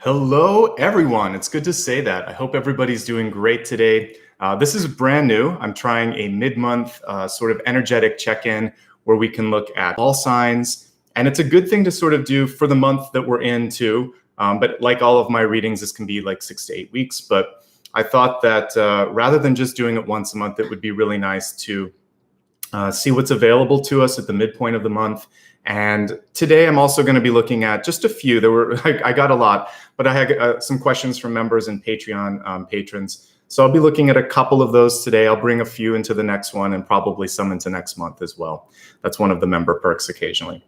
Hello, everyone. It's good to say that. I hope everybody's doing great today. This is brand new. I'm trying a mid-month sort of energetic check-in where we can look at all signs. And it's a good thing to sort of do for the month that we're in too. But like all of my readings, this can be like 6 to 8 weeks. But I thought that rather than just doing it once a month, it would be really nice to see what's available to us at the midpoint of the month. And today I'm also going to be looking at just a few. I got a lot, but I had some questions from members and Patreon patrons. So I'll be looking at a couple of those today. I'll bring a few into the next one and probably some into next month as well. That's one of the member perks occasionally.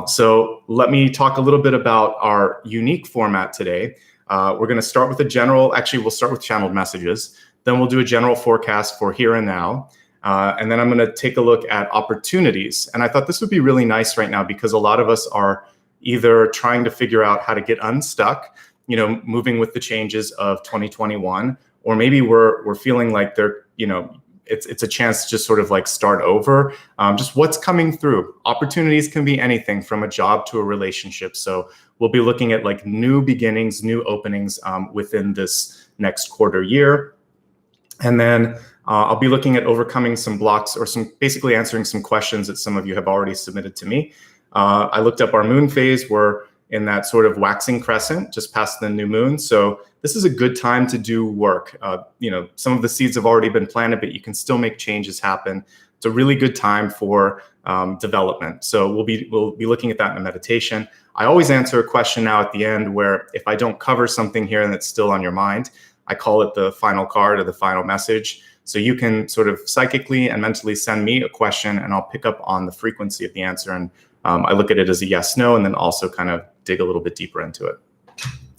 So let me talk a little bit about our unique format today. We're going to start with we'll start with channeled messages. Then we'll do a general forecast for here and now. And then I'm going to take a look at opportunities. And I thought this would be really nice right now because a lot of us are either trying to figure out how to get unstuck, moving with the changes of 2021, or maybe we're feeling like it's a chance to just sort of like start over. Just what's coming through. Opportunities can be anything from a job to a relationship. So we'll be looking at like new beginnings, new openings within this next quarter year. And then I'll be looking at overcoming some blocks or basically answering some questions that some of you have already submitted to me. I looked up our moon phase. We're in that sort of waxing crescent just past the new moon. So this is a good time to do work. Some of the seeds have already been planted, but you can still make changes happen. It's a really good time for development. So we'll be looking at that in a meditation. I always answer a question now at the end where if I don't cover something here and it's still on your mind, I call it the final card or the final message. So you can sort of psychically and mentally send me a question and I'll pick up on the frequency of the answer. And I look at it as a yes, no, and then also kind of dig a little bit deeper into it.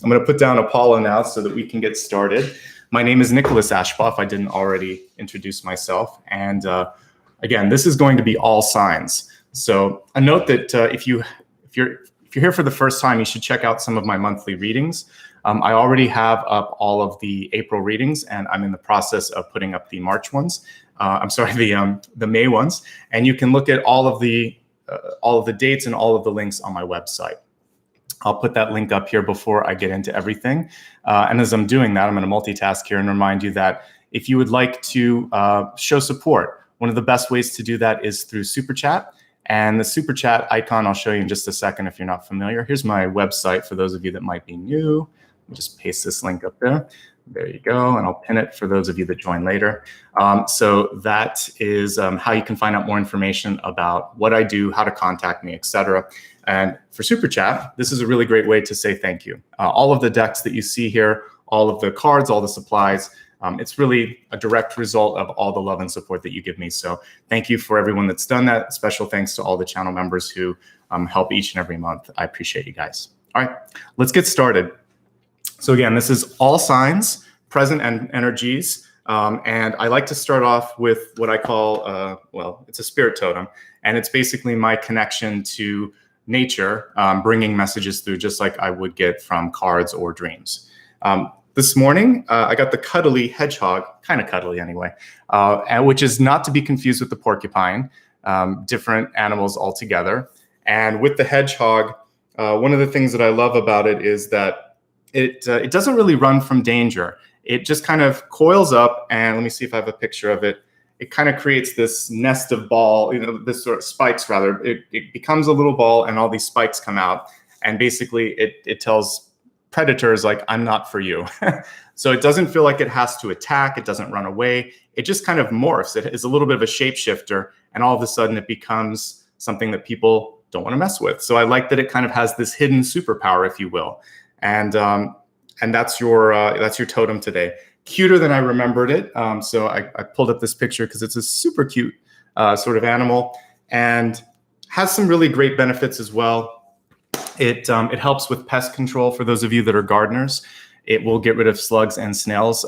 I'm going to put down Apollo now so that we can get started. My name is Nicholas Ashbaugh, if I didn't already introduce myself. And again, this is going to be all signs. So a note that if you're here for the first time, you should check out some of my monthly readings. I already have up all of the April readings, and I'm in the process of putting up the March ones. The May ones, and you can look at all of the dates and all of the links on my website. I'll put that link up here before I get into everything. And as I'm doing that, I'm going to multitask here and remind you that if you would like to show support, one of the best ways to do that is through Super Chat. And the Super Chat icon, I'll show you in just a second if you're not familiar. Here's my website for those of you that might be new. Let me just paste this link up there. There you go. And I'll pin it for those of you that join later. So that is how you can find out more information about what I do, how to contact me, etc. And for Super Chat, this is a really great way to say thank you. All of the decks that you see here, all of the cards, all the supplies, it's really a direct result of all the love and support that you give me. So thank you for everyone that's done that. Special thanks to all the channel members who help each and every month. I appreciate you guys. All right, let's get started. So again, this is all signs, present and energies. And I like to start off with what I call, it's a spirit totem. And it's basically my connection to nature, bringing messages through just like I would get from cards or dreams. This morning, I got the cuddly hedgehog, kind of cuddly anyway, which is not to be confused with the porcupine, different animals altogether. And with the hedgehog, one of the things that I love about it is that it doesn't really run from danger. It just kind of coils up, and let me see if I have a picture of it. It kind of creates this nest of this sort of spikes rather. It becomes a little ball, and all these spikes come out, and basically it tells predators like, I'm not for you. So it doesn't feel like it has to attack. It doesn't run away. It just kind of morphs. It is a little bit of a shapeshifter, and all of a sudden it becomes something that people don't want to mess with. So I like that it kind of has this hidden superpower, if you will. And that's your totem today. Cuter than I remembered it. So I pulled up this picture because it's a super cute sort of animal and has some really great benefits as well. It helps with pest control for those of you that are gardeners. It will get rid of slugs and snails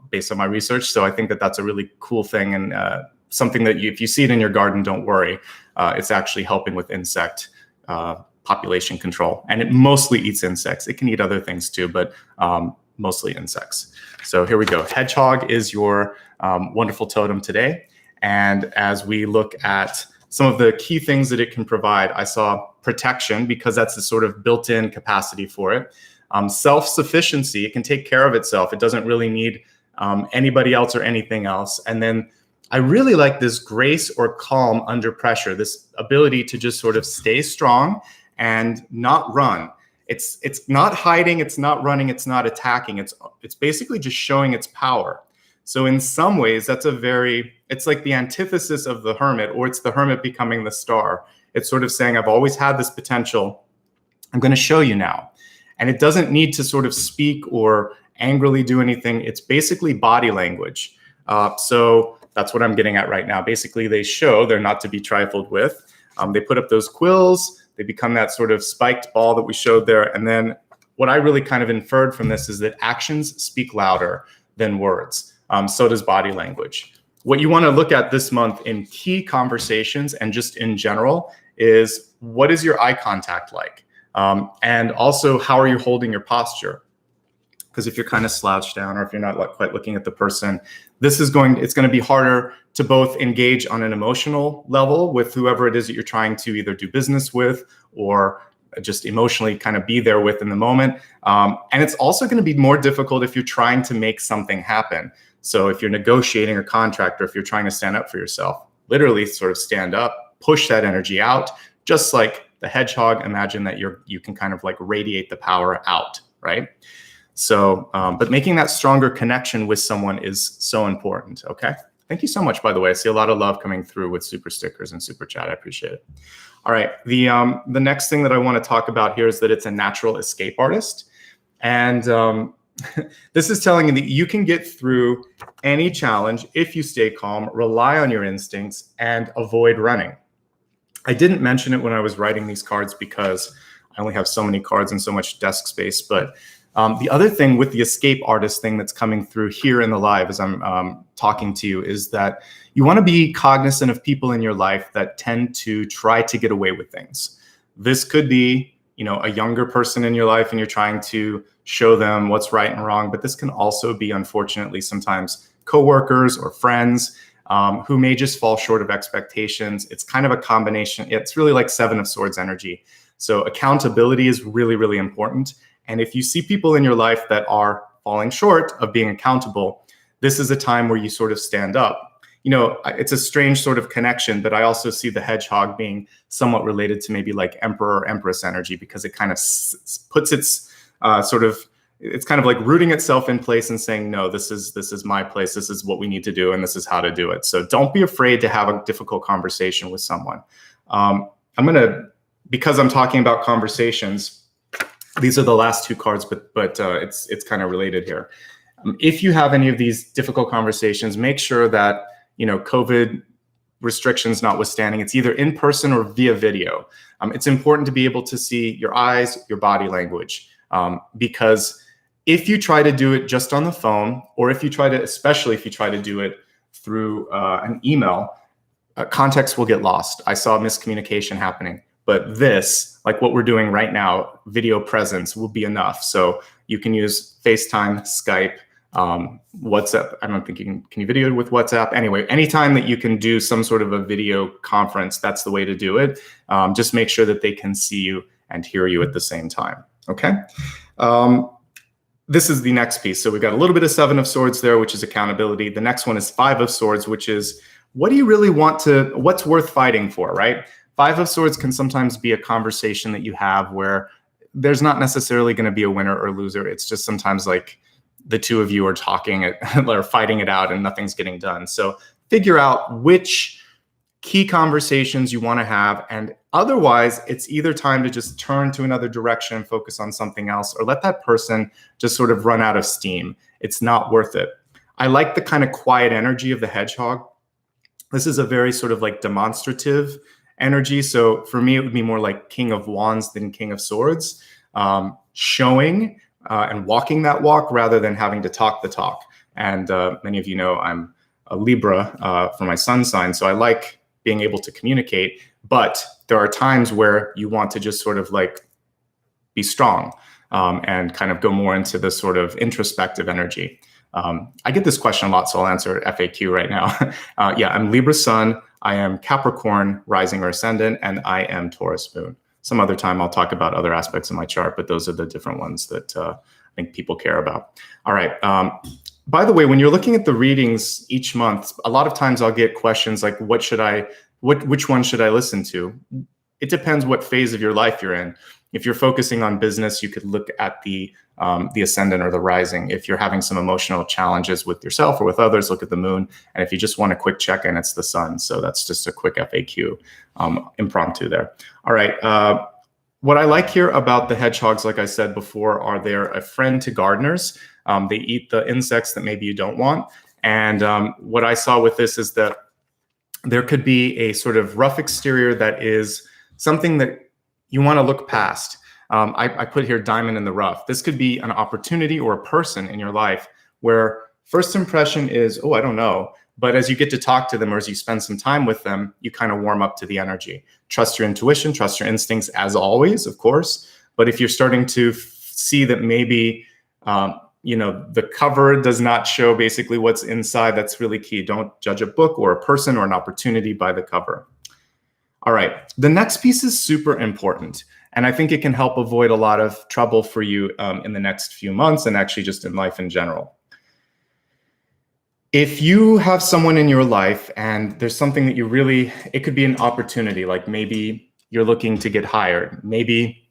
based on my research. So I think that that's a really cool thing and something that if you see it in your garden, don't worry. It's actually helping with insect population control, and it mostly eats insects. It can eat other things too, but mostly insects. So here we go. Hedgehog is your wonderful totem today. And as we look at some of the key things that it can provide, I saw protection because that's the sort of built-in capacity for it. Self-sufficiency, it can take care of itself. It doesn't really need anybody else or anything else. And then I really like this grace or calm under pressure, this ability to just sort of stay strong and not run. It's not hiding, it's not running, it's not attacking. It's basically just showing its power. So in some ways, it's like the antithesis of the hermit, or it's the hermit becoming the star. It's sort of saying, I've always had this potential. I'm going to show you now. And it doesn't need to sort of speak or angrily do anything. It's basically body language. So that's what I'm getting at right now. Basically, they show they're not to be trifled with. They put up those quills. They become that sort of spiked ball that we showed there. And then what I really kind of inferred from this is that actions speak louder than words. So does body language. What you want to look at this month in key conversations and just in general is, what is your eye contact like? And also, how are you holding your posture? Because if you're kind of slouched down, or if you're not quite looking at the person, it's going to be harder to both engage on an emotional level with whoever it is that you're trying to either do business with or just emotionally kind of be there with in the moment. And it's also going to be more difficult if you're trying to make something happen. So if you're negotiating a contract, or if you're trying to stand up for yourself, literally sort of stand up, push that energy out, just like the hedgehog. Imagine that you can kind of like radiate the power out, right? So, but making that stronger connection with someone is so important, okay? Thank you so much, by the way. I see a lot of love coming through with super stickers and super chat. I appreciate it. All right, the next thing that I want to talk about here is that it's a natural escape artist. And this is telling you that you can get through any challenge if you stay calm, rely on your instincts, and avoid running. I didn't mention it when I was writing these cards because I only have so many cards and so much desk space, but the other thing with the escape artist thing that's coming through here in the live as I'm talking to you is that you want to be cognizant of people in your life that tend to try to get away with things. This could be, a younger person in your life and you're trying to show them what's right and wrong, but this can also be, unfortunately, sometimes coworkers or friends who may just fall short of expectations. It's kind of a combination. It's really like Seven of Swords energy. So accountability is really, really important. And if you see people in your life that are falling short of being accountable, this is a time where you sort of stand up. It's a strange sort of connection, but I also see the hedgehog being somewhat related to maybe like Emperor or Empress energy, because it kind of puts its it's kind of like rooting itself in place and saying, no, this is my place. This is what we need to do. And this is how to do it. So don't be afraid to have a difficult conversation with someone. Because I'm talking about conversations, these are the last two cards, but it's kind of related here. If you have any of these difficult conversations, make sure that, COVID restrictions notwithstanding, it's either in person or via video. It's important to be able to see your eyes, your body language, because if you try to do it just on the phone, or especially if you try to do it through an email, context will get lost. I saw miscommunication happening. But this, like what we're doing right now, video presence will be enough. So you can use FaceTime, Skype, WhatsApp. I don't think can you video with WhatsApp? Anyway, anytime that you can do some sort of a video conference, that's the way to do it. Just make sure that they can see you and hear you at the same time, okay? This is the next piece. So we've got a little bit of Seven of Swords there, which is accountability. The next one is Five of Swords, which is what do you really what's worth fighting for, right? Five of Swords can sometimes be a conversation that you have where there's not necessarily going to be a winner or loser. It's just sometimes like the two of you are talking or fighting it out and nothing's getting done. So figure out which key conversations you want to have. And otherwise, it's either time to just turn to another direction and focus on something else, or let that person just sort of run out of steam. It's not worth it. I like the kind of quiet energy of the hedgehog. This is a very sort of like demonstrative energy. So for me, it would be more like King of Wands than King of Swords, showing and walking that walk rather than having to talk the talk. And many of you know I'm a Libra for my sun sign, so I like being able to communicate. But there are times where you want to just sort of like be strong and kind of go more into this sort of introspective energy. I get this question a lot, so I'll answer FAQ right now. Yeah, I'm Libra sun. I am Capricorn rising or ascendant, and I am Taurus moon. Some other time I'll talk about other aspects of my chart, but those are the different ones that I think people care about. All right. By the way, when you're looking at the readings each month, a lot of times I'll get questions like, which one should I listen to? It depends what phase of your life you're in. If you're focusing on business, you could look at the ascendant or the rising. If you're having some emotional challenges with yourself or with others, look at the moon. And if you just want a quick check-in, it's the sun. So that's just a quick FAQ, impromptu there. All right. What I like here about the hedgehogs, like I said before, are they're a friend to gardeners. They eat the insects that maybe you don't want. And what I saw with this is that there could be a sort of rough exterior that is something that you want to look past. I put here diamond in the rough. This could be an opportunity or a person in your life where first impression is, oh, I don't know. But as you get to talk to them or as you spend some time with them, you kind of warm up to the energy. Trust your intuition, trust your instincts as always, of course. But if you're starting to see that maybe, the cover does not show basically what's inside, that's really key. Don't judge a book or a person or an opportunity by the cover. All right, the next piece is super important. And I think it can help avoid a lot of trouble for you in the next few months and actually just in life in general. If you have someone in your life and there's something that it could be an opportunity, like maybe you're looking to get hired. Maybe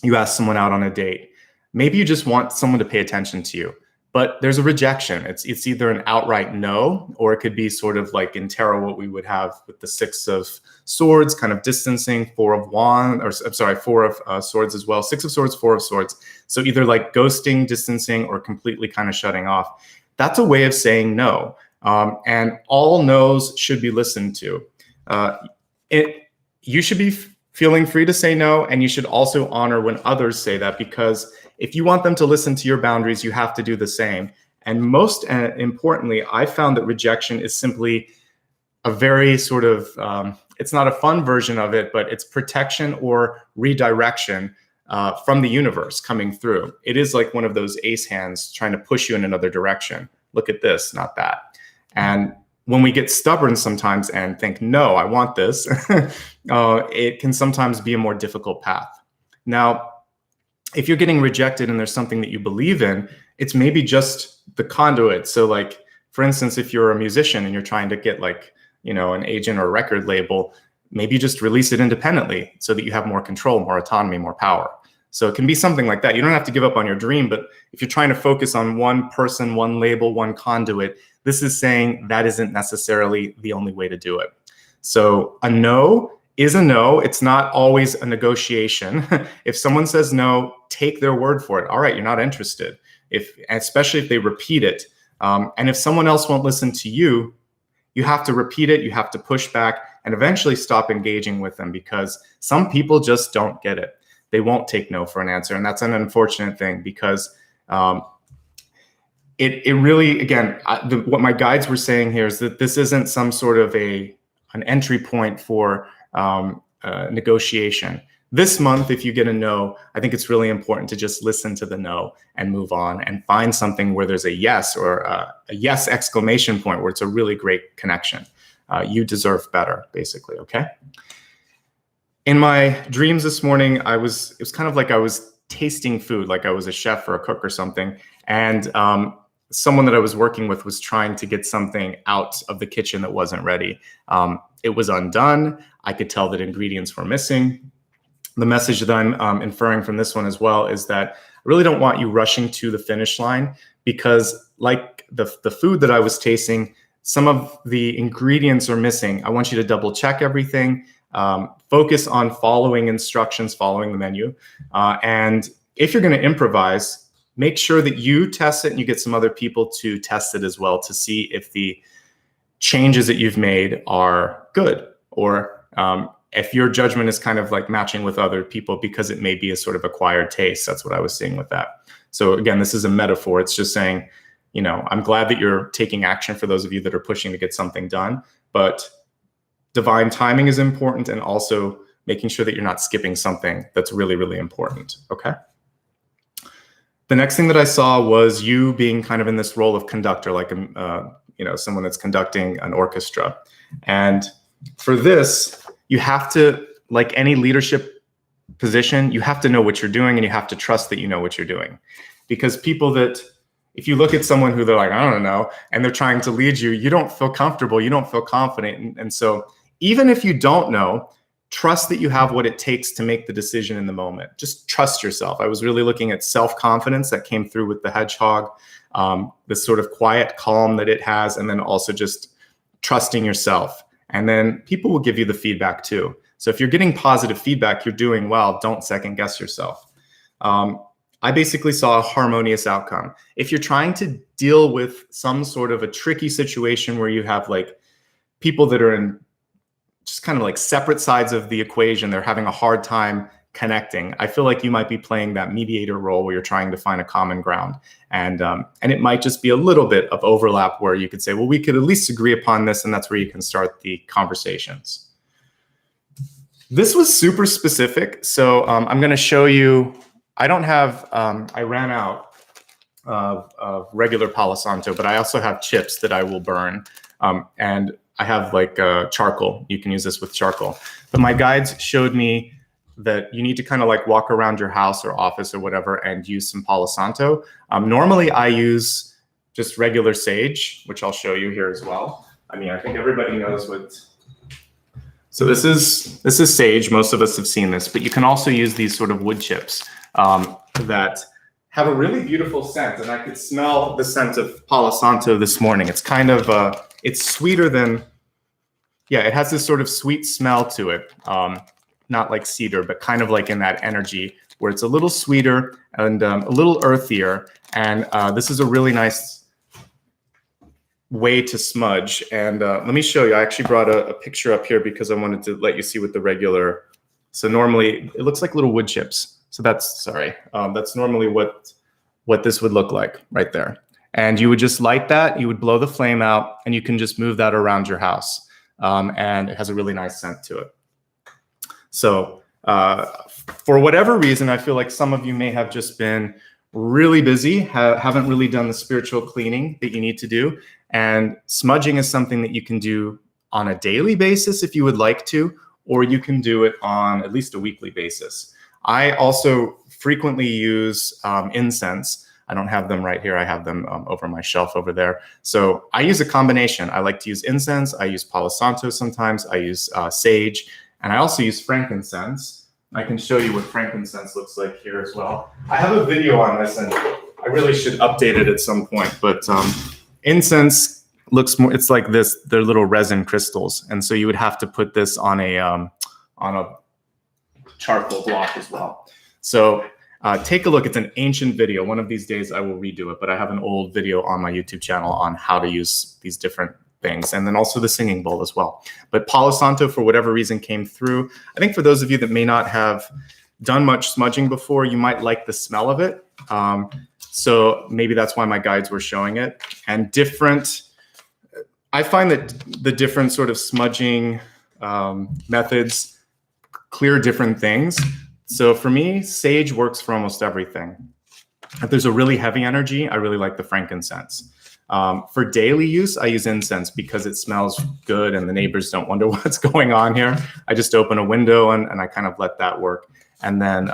you ask someone out on a date. Maybe you just want someone to pay attention to you, but there's a rejection. It's either an outright no, or it could be sort of like in tarot, what we would have with the 6 of Swords, kind of distancing, 4 of Wands, or I'm sorry, 4 of Swords as well, 6 of Swords, 4 of Swords. So either like ghosting, distancing, or completely kind of shutting off. That's a way of saying no. And all no's should be listened to. You should be feeling free to say no, and you should also honor when others say that, because if you want them to listen to your boundaries, you have to do the same. And most importantly, I found that rejection is simply a very sort of, it's not a fun version of it, but it's protection or redirection from the universe coming through. It is like one of those ace hands trying to push you in another direction. Look at this, not that. And when we get stubborn sometimes and think, no, I want this, it can sometimes be a more difficult path. Now, if you're getting rejected and there's something that you believe in, it's maybe just the conduit. So like, for instance, if you're a musician and you're trying to get like, an agent or a record label, maybe you just release it independently so that you have more control, more autonomy, more power. So it can be something like that. You don't have to give up on your dream, but if you're trying to focus on one person, one label, one conduit, this is saying that isn't necessarily the only way to do it. So a no is a no. It's not always a negotiation. If someone says no, take their word for it. All right, you're not interested. Especially if they repeat it. And if someone else won't listen to you, you have to repeat it. You have to push back and eventually stop engaging with them, because some people just don't get it. They won't take no for an answer. And that's an unfortunate thing, because it really, again, what my guides were saying here is that this isn't some sort of an entry point for negotiation. This month, if you get a no, I think it's really important to just listen to the no and move on and find something where there's a yes, or a yes exclamation point, where it's a really great connection. You deserve better, basically, okay? In my dreams this morning, it was kind of like I was tasting food, like I was a chef or a cook or something. And someone that I was working with was trying to get something out of the kitchen that wasn't ready. It was undone. I could tell that ingredients were missing. The message that I'm inferring from this one as well is that I really don't want you rushing to the finish line, because like the food that I was tasting, some of the ingredients are missing. I want you to double check everything. Focus on following instructions, following the menu. And if you're going to improvise, make sure that you test it and you get some other people to test it as well, to see if the changes that you've made are good, or if your judgment is kind of like matching with other people, because it may be a sort of acquired taste. That's what I was seeing with that. So again, this is a metaphor. It's just saying, I'm glad that you're taking action for those of you that are pushing to get something done, but divine timing is important, and also making sure that you're not skipping something that's really, really important, okay? The next thing that I saw was you being kind of in this role of conductor, like someone that's conducting an orchestra. And for this, you have to, like any leadership position, you have to know what you're doing and you have to trust that you know what you're doing. Because people that, if you look at someone who they're like, I don't know, and they're trying to lead you, you don't feel comfortable, you don't feel confident. And so even if you don't know, trust that you have what it takes to make the decision in the moment. Just trust yourself. I was really looking at self-confidence that came through with the hedgehog, this sort of quiet calm that it has, and then also just trusting yourself. And then people will give you the feedback too. So if you're getting positive feedback, you're doing well, don't second guess yourself. I basically saw a harmonious outcome. If you're trying to deal with some sort of a tricky situation where you have like people that are in just kind of like separate sides of the equation, they're having a hard time connecting, I feel like you might be playing that mediator role where you're trying to find a common ground. And it might just be a little bit of overlap where you could say, well, we could at least agree upon this, and that's where you can start the conversations. This was super specific. So I'm going to show you, I don't have, I ran out of regular Palo Santo, but I also have chips that I will burn. And I have like charcoal. You can use this with charcoal. But my guides showed me that you need to kind of like walk around your house or office or whatever and use some Palo Santo. Normally I use just regular sage, which I'll show you here as well. I mean, I think everybody knows what. So this is sage. Most of us have seen this, but you can also use these sort of wood chips that have a really beautiful scent. And I could smell the scent of Palo Santo this morning. It's kind of, it's sweeter than, yeah, it has this sort of sweet smell to it. Not like cedar, but kind of like in that energy where it's a little sweeter and a little earthier. And this is a really nice way to smudge. And let me show you. I actually brought a picture up here because I wanted to let you see what the regular. So normally it looks like little wood chips. So that's, sorry, that's normally what this would look like right there. And you would just light that, you would blow the flame out, and you can just move that around your house. And it has a really nice scent to it. So for whatever reason, I feel like some of you may have just been really busy, haven't really done the spiritual cleaning that you need to do. And smudging is something that you can do on a daily basis if you would like to, or you can do it on at least a weekly basis. I also frequently use incense. I don't have them right here. I have them over my shelf over there. So I use a combination. I like to use incense. I use Palo Santo sometimes. I use sage. And I also use frankincense. I can show you what frankincense looks like here as well. I have a video on this, and I really should update it at some point. But incense looks more, it's like this, they're little resin crystals. And so you would have to put this on a charcoal block as well. So take a look. It's an ancient video. One of these days I will redo it, but I have an old video on my YouTube channel on how to use these different things, and then also the singing bowl as well. But Palo Santo, for whatever reason, came through. I think for those of you that may not have done much smudging before, you might like the smell of it. So maybe that's why my guides were showing it. And different, I find that the different sort of smudging methods clear different things. So for me, sage works for almost everything. If there's a really heavy energy, I really like the frankincense. For daily use, I use incense because it smells good and the neighbors don't wonder what's going on here. I just open a window and I kind of let that work. And then,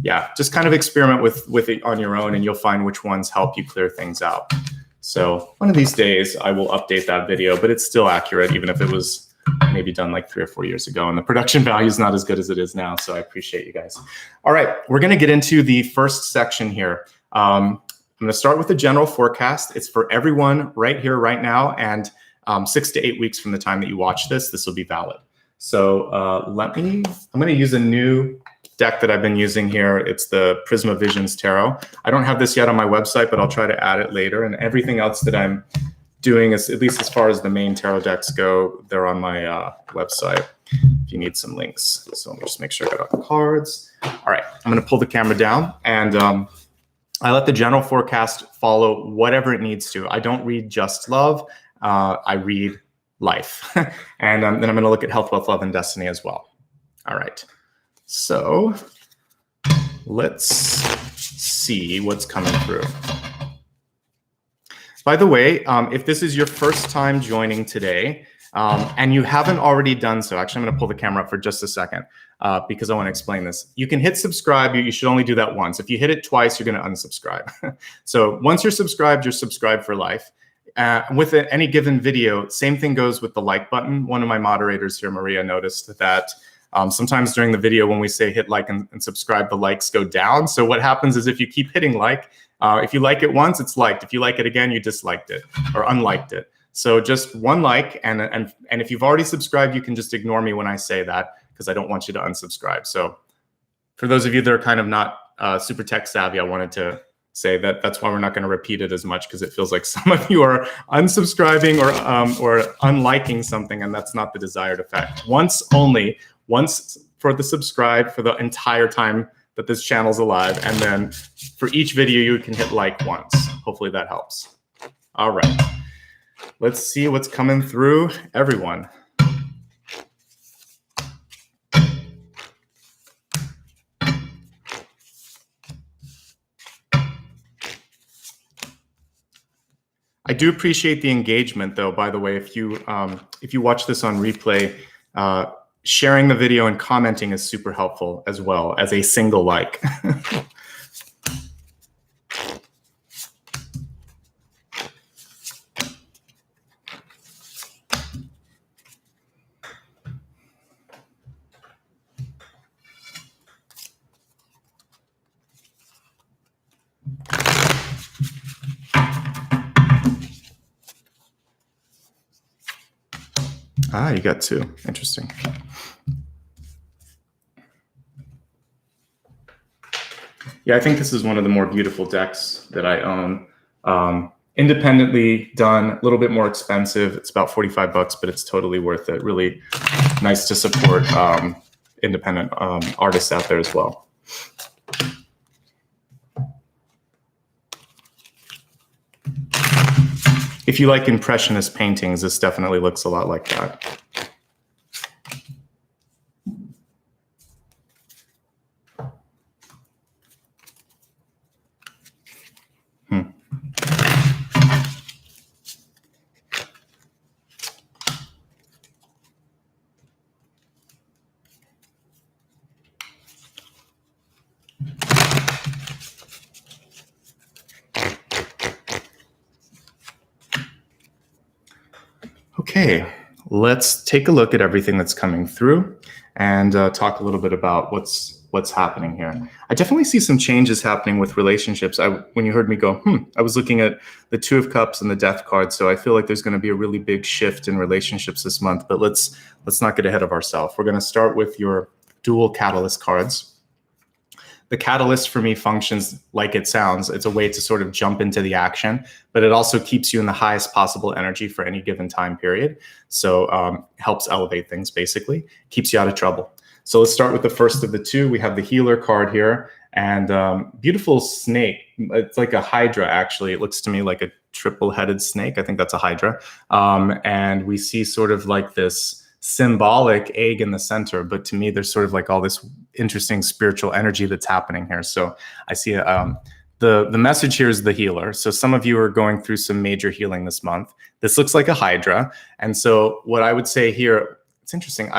yeah, just kind of experiment with it on your own, and you'll find which ones help you clear things out. So one of these days I will update that video, but it's still accurate, even if it was maybe done like 3 or 4 years ago, and the production value is not as good as it is now. So I appreciate you guys. All right, we're going to get into the first section here. I'm going to start with the general forecast. It's for everyone right here, right now, and 6 to 8 weeks from the time that you watch this, this will be valid. So I'm going to use a new deck that I've been using here. It's the Prisma Visions Tarot. I don't have this yet on my website, but I'll try to add it later. And everything else that I'm doing is, at least as far as the main tarot decks go, they're on my website if you need some links. So let me just make sure I got all the cards. All right, I'm going to pull the camera down, and I let the general forecast follow whatever it needs to. I don't read just love. I read life. And then I'm going to look at health, wealth, love, and destiny as well. All right. So let's see what's coming through. By the way, if this is your first time joining today, and you haven't already done so, actually, I'm going to pull the camera up for just a second because I want to explain this. You can hit subscribe. You should only do that once. If you hit it twice, you're going to unsubscribe. So once you're subscribed for life. With any given video, same thing goes with the like button. One of my moderators here, Maria, noticed that sometimes during the video when we say hit like and subscribe, the likes go down. So what happens is if you keep hitting like, if you like it once, it's liked. If you like it again, you disliked it or unliked it. So just one like, and if you've already subscribed, you can just ignore me when I say that because I don't want you to unsubscribe. So for those of you that are kind of not super tech savvy, I wanted to say that's why we're not going to repeat it as much because it feels like some of you are unsubscribing or unliking something, and that's not the desired effect. Once for the subscribe for the entire time that this channel's alive, and then for each video you can hit like once. Hopefully that helps. All right, let's see what's coming through, everyone. I do appreciate the engagement, though. By the way, if you watch this on replay, sharing the video and commenting is super helpful as well as a single like. Ah, you got two. Interesting. Yeah, I think this is one of the more beautiful decks that I own. Independently done, a little bit more expensive. It's about 45 bucks, but it's totally worth it. Really nice to support independent artists out there as well. If you like impressionist paintings, this definitely looks a lot like that. Okay, let's take a look at everything that's coming through and talk a little bit about what's happening here. I definitely see some changes happening with relationships. When you heard me go, I was looking at the Two of Cups and the Death card, so I feel like there's going to be a really big shift in relationships this month, but let's not get ahead of ourselves. We're going to start with your dual catalyst cards. The catalyst for me functions like it sounds. It's a way to sort of jump into the action, but it also keeps you in the highest possible energy for any given time period. So helps elevate things, basically, keeps you out of trouble. So let's start with the first of the two. We have the healer card here, and beautiful snake. It's like a hydra, actually. It looks to me like a triple-headed snake. I think that's a hydra. And we see sort of like this symbolic egg in the center, but to me, there's sort of like all this interesting spiritual energy that's happening here. So I see the message here is the healer. So some of you are going through some major healing this month. This looks like a hydra. And so what I would say here, it's interesting.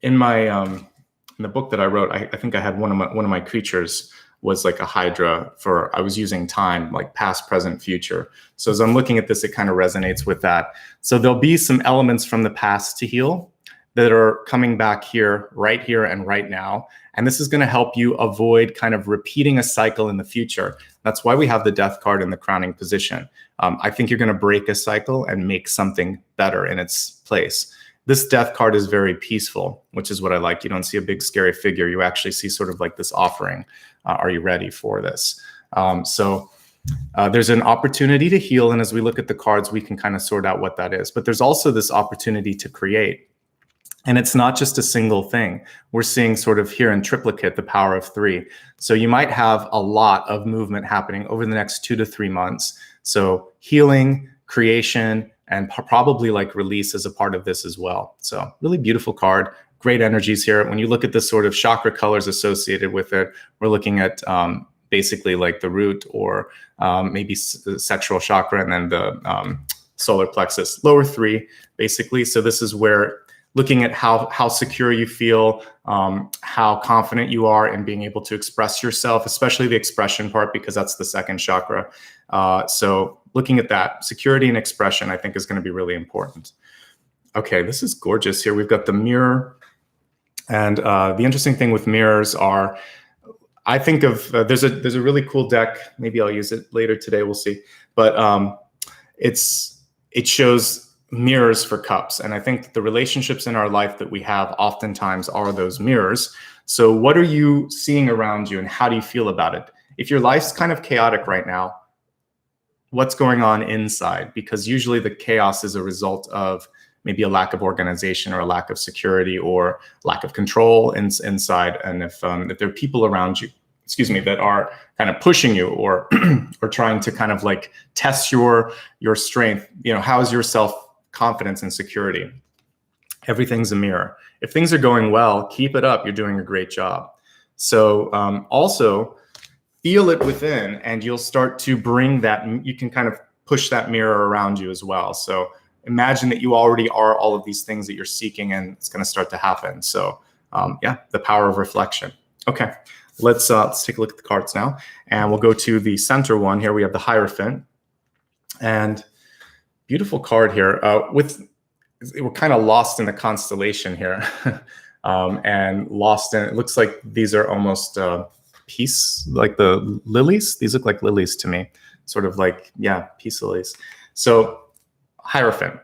In the book that I wrote, I think I had one of my creatures was like a hydra I was using time, like past, present, future. So as I'm looking at this, it kind of resonates with that. So there'll be some elements from the past to heal that are coming back here and right now. And this is going to help you avoid kind of repeating a cycle in the future. That's why we have the Death card in the crowning position. I think you're going to break a cycle and make something better in its place. This Death card is very peaceful, which is what I like. You don't see a big scary figure. You actually see sort of like this offering. Are you ready for this? There's an opportunity to heal. And as we look at the cards, we can kind of sort out what that is. But there's also this opportunity to create. And it's not just a single thing. We're seeing sort of here in triplicate, the power of 3. So you might have a lot of movement happening over the next 2 to 3 months. So healing, creation, and probably like release is a part of this as well. So really beautiful card, great energies here. When you look at the sort of chakra colors associated with it, we're looking at basically like the root or maybe the sexual chakra and then the solar plexus, lower 3, basically. So this is where looking at how secure you feel, how confident you are in being able to express yourself, especially the expression part, because that's the second chakra. So looking at that, security and expression, I think is going to be really important. Okay, this is gorgeous here. We've got the mirror. And the interesting thing with mirrors are, I think of, there's a really cool deck. Maybe I'll use it later today, we'll see. But it shows mirrors for cups. And I think the relationships in our life that we have oftentimes are those mirrors. So what are you seeing around you and how do you feel about it? If your life's kind of chaotic right now, what's going on inside? Because usually the chaos is a result of maybe a lack of organization or a lack of security or lack of control inside. And if there are people around you, that are kind of pushing you or or trying to kind of like test your strength, how is your self-confidence and security? Everything's a mirror. If things are going well, keep it up. You're doing a great job. So also feel it within, and you'll start to bring that. You can kind of push that mirror around you as well. So imagine that you already are all of these things that you're seeking, and it's going to start to happen. So yeah, the power of reflection. Okay, let's take a look at the cards now, and we'll go to the center one here. We have the Hierophant, and beautiful card here. We're kind of lost in the constellation here, and lost in. It looks like these are almost peace, like the lilies. These look like lilies to me, sort of like, yeah, peace lilies. So Hierophant.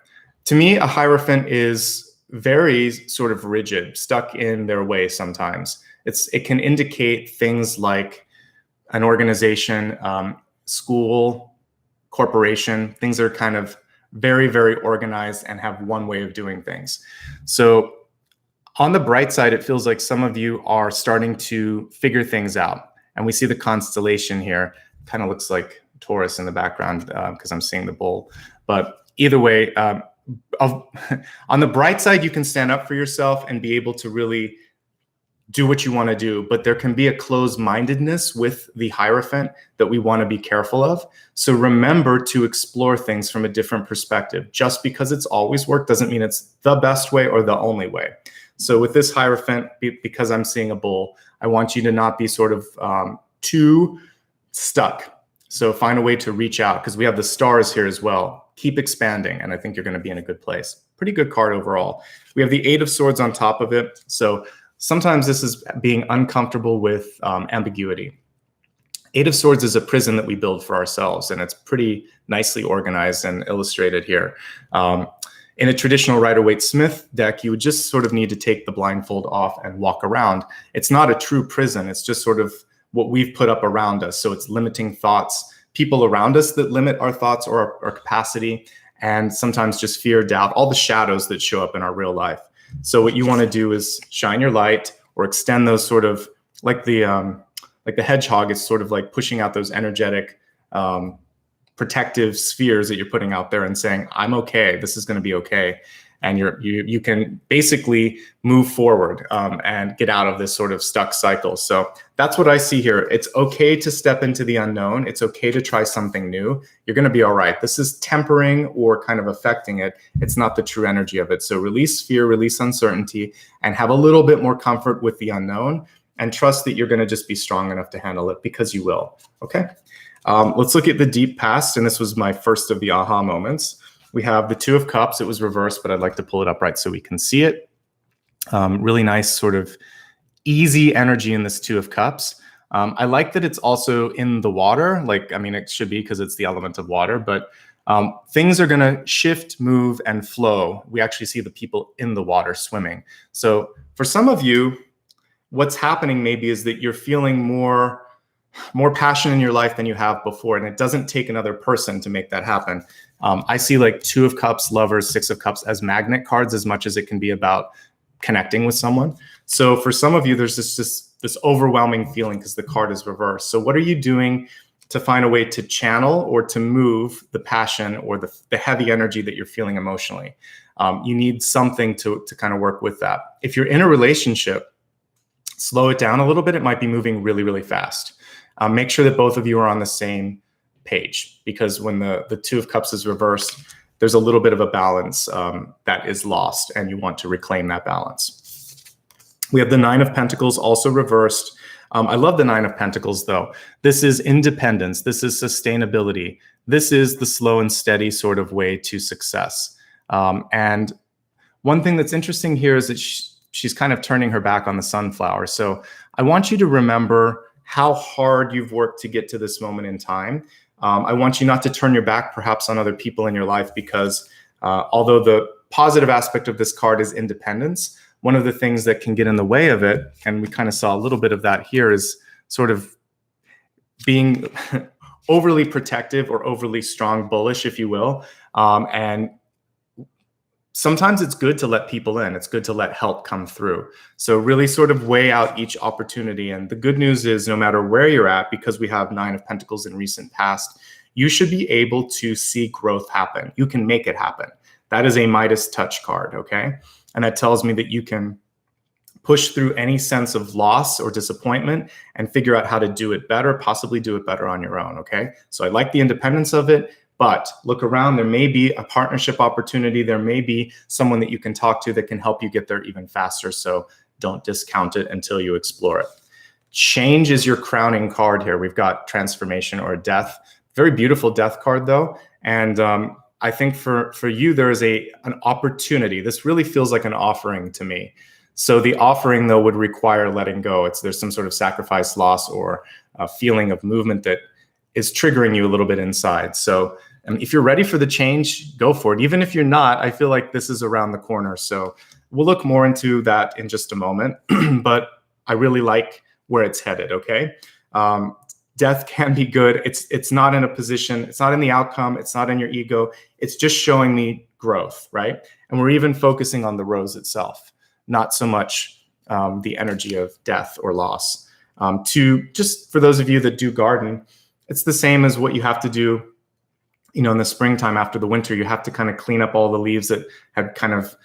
To me, a Hierophant is very sort of rigid, stuck in their way sometimes. It can indicate things like an organization, school, corporation, things that are kind of very, very organized and have one way of doing things. So on the bright side, it feels like some of you are starting to figure things out. And we see the constellation here. Kind of looks like Taurus in the background because I'm seeing the bull. But either way, on the bright side, you can stand up for yourself and be able to really do what you want to do. But there can be a closed-mindedness with the Hierophant that we want to be careful of. So remember to explore things from a different perspective. Just because it's always worked doesn't mean it's the best way or the only way. So with this Hierophant, because I'm seeing a bull, I want you to not be sort of too stuck. So find a way to reach out, because we have the stars here as well. Keep expanding, and I think you're going to be in a good place. Pretty good card overall. We have the Eight of Swords on top of it. So sometimes this is being uncomfortable with ambiguity. Eight of Swords is a prison that we build for ourselves, and it's pretty nicely organized and illustrated here. In a traditional Rider-Waite-Smith deck, you would just sort of need to take the blindfold off and walk around. It's not a true prison. It's just sort of what we've put up around us. So it's limiting thoughts, people around us that limit our thoughts or our capacity, and sometimes just fear, doubt, all the shadows that show up in our real life. So what you want to do is shine your light or extend those sort of like the hedgehog is sort of like pushing out those energetic protective spheres that you're putting out there and saying, I'm okay, this is going to be okay. And you can basically move forward and get out of this sort of stuck cycle. So that's what I see here. It's okay to step into the unknown. It's okay to try something new. You're going to be all right. This is tempering or kind of affecting it. It's not the true energy of it. So release fear, release uncertainty, and have a little bit more comfort with the unknown, and trust that you're going to just be strong enough to handle it, because you will. Okay. Let's look at the deep past. And this was my first of the aha moments. We have the Two of Cups. It was reversed, but I'd like to pull it upright so we can see it. Really nice sort of easy energy in this Two of Cups. I like that it's also in the water. Like, I mean, it should be because it's the element of water, but things are going to shift, move, and flow. We actually see the people in the water swimming. So for some of you, what's happening maybe is that you're feeling more passion in your life than you have before. And it doesn't take another person to make that happen. I see like Two of Cups, Lovers, Six of Cups as magnet cards as much as it can be about connecting with someone. So for some of you, there's this overwhelming feeling because the card is reversed. So what are you doing to find a way to channel or to move the passion or the heavy energy that you're feeling emotionally? You need something to kind of work with that. If you're in a relationship, slow it down a little bit. It might be moving really, really fast. Make sure that both of you are on the same page, because when the Two of Cups is reversed, there's a little bit of a balance that is lost, and you want to reclaim that balance. We have the Nine of Pentacles also reversed. I love the Nine of Pentacles, though. This is independence. This is sustainability. This is the slow and steady sort of way to success. And one thing that's interesting here is that she's kind of turning her back on the sunflower. So I want you to remember how hard you've worked to get to this moment in time. I want you not to turn your back perhaps on other people in your life, because although the positive aspect of this card is independence, one of the things that can get in the way of it, and we kind of saw a little bit of that here, is sort of being overly protective or overly strong, bullish, if you will. And sometimes it's good to let people in. It's good to let help come through. So really sort of weigh out each opportunity. And the good news is, no matter where you're at, because we have Nine of Pentacles in recent past, you should be able to see growth happen. You can make it happen. That is a Midas touch card, okay? And that tells me that you can push through any sense of loss or disappointment and figure out how to do it better, possibly do it better on your own, okay? So I like the independence of it, but look around. There may be a partnership opportunity. There may be someone that you can talk to that can help you get there even faster. So don't discount it until you explore it. Change is your crowning card here. We've got transformation or death. Very beautiful death card, though. And I think for you, there is an opportunity. This really feels like an offering to me. So the offering, though, would require letting go. There's some sort of sacrifice, loss, or a feeling of movement that is triggering you a little bit inside. So if you're ready for the change, go for it. Even if you're not, I feel like this is around the corner. So we'll look more into that in just a moment. But I really like where it's headed, okay? Death can be good. It's not in a position, it's not in the outcome, it's not in your ego. It's just showing me growth, right? And we're even focusing on the rose itself, not so much the energy of death or loss. Just for those of you that do garden, it's the same as what you have to do, in the springtime after the winter. You have to kind of clean up all the leaves that had kind of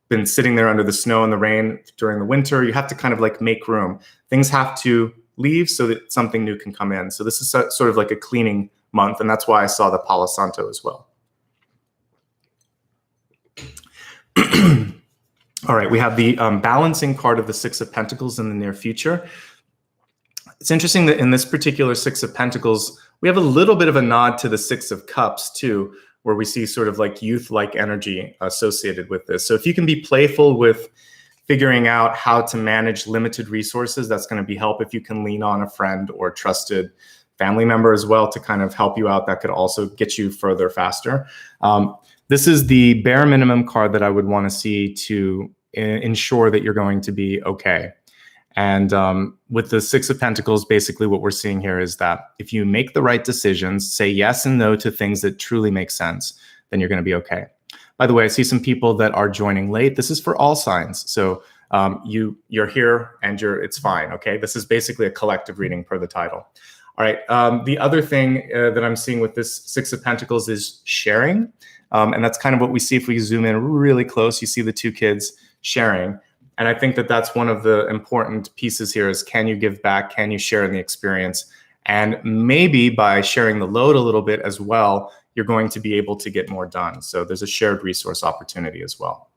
been sitting there under the snow and the rain during the winter. You have to kind of like make room. Things have to leave so that something new can come in. So this is sort of like a cleaning month, and that's why I saw the Palo Santo as well. All right, we have the balancing card of the Six of Pentacles in the near future. It's interesting that in this particular Six of Pentacles, we have a little bit of a nod to the Six of Cups too, where we see sort of like youth-like energy associated with this. So if you can be playful with figuring out how to manage limited resources, that's going to be help. If you can lean on a friend or trusted family member as well to kind of help you out, that could also get you further faster. This is the bare minimum card that I would want to see to ensure that you're going to be okay. And with the Six of Pentacles, basically what we're seeing here is that if you make the right decisions, say yes and no to things that truly make sense, then you're going to be okay. By the way, I see some people that are joining late. This is for all signs. So you're here and it's fine, okay? This is basically a collective reading per the title. All right, the other thing that I'm seeing with this Six of Pentacles is sharing. And that's kind of what we see if we zoom in really close. You see the two kids sharing. And I think that that's one of the important pieces here is, can you give back? Can you share in the experience? And maybe by sharing the load a little bit as well, you're going to be able to get more done. So there's a shared resource opportunity as well.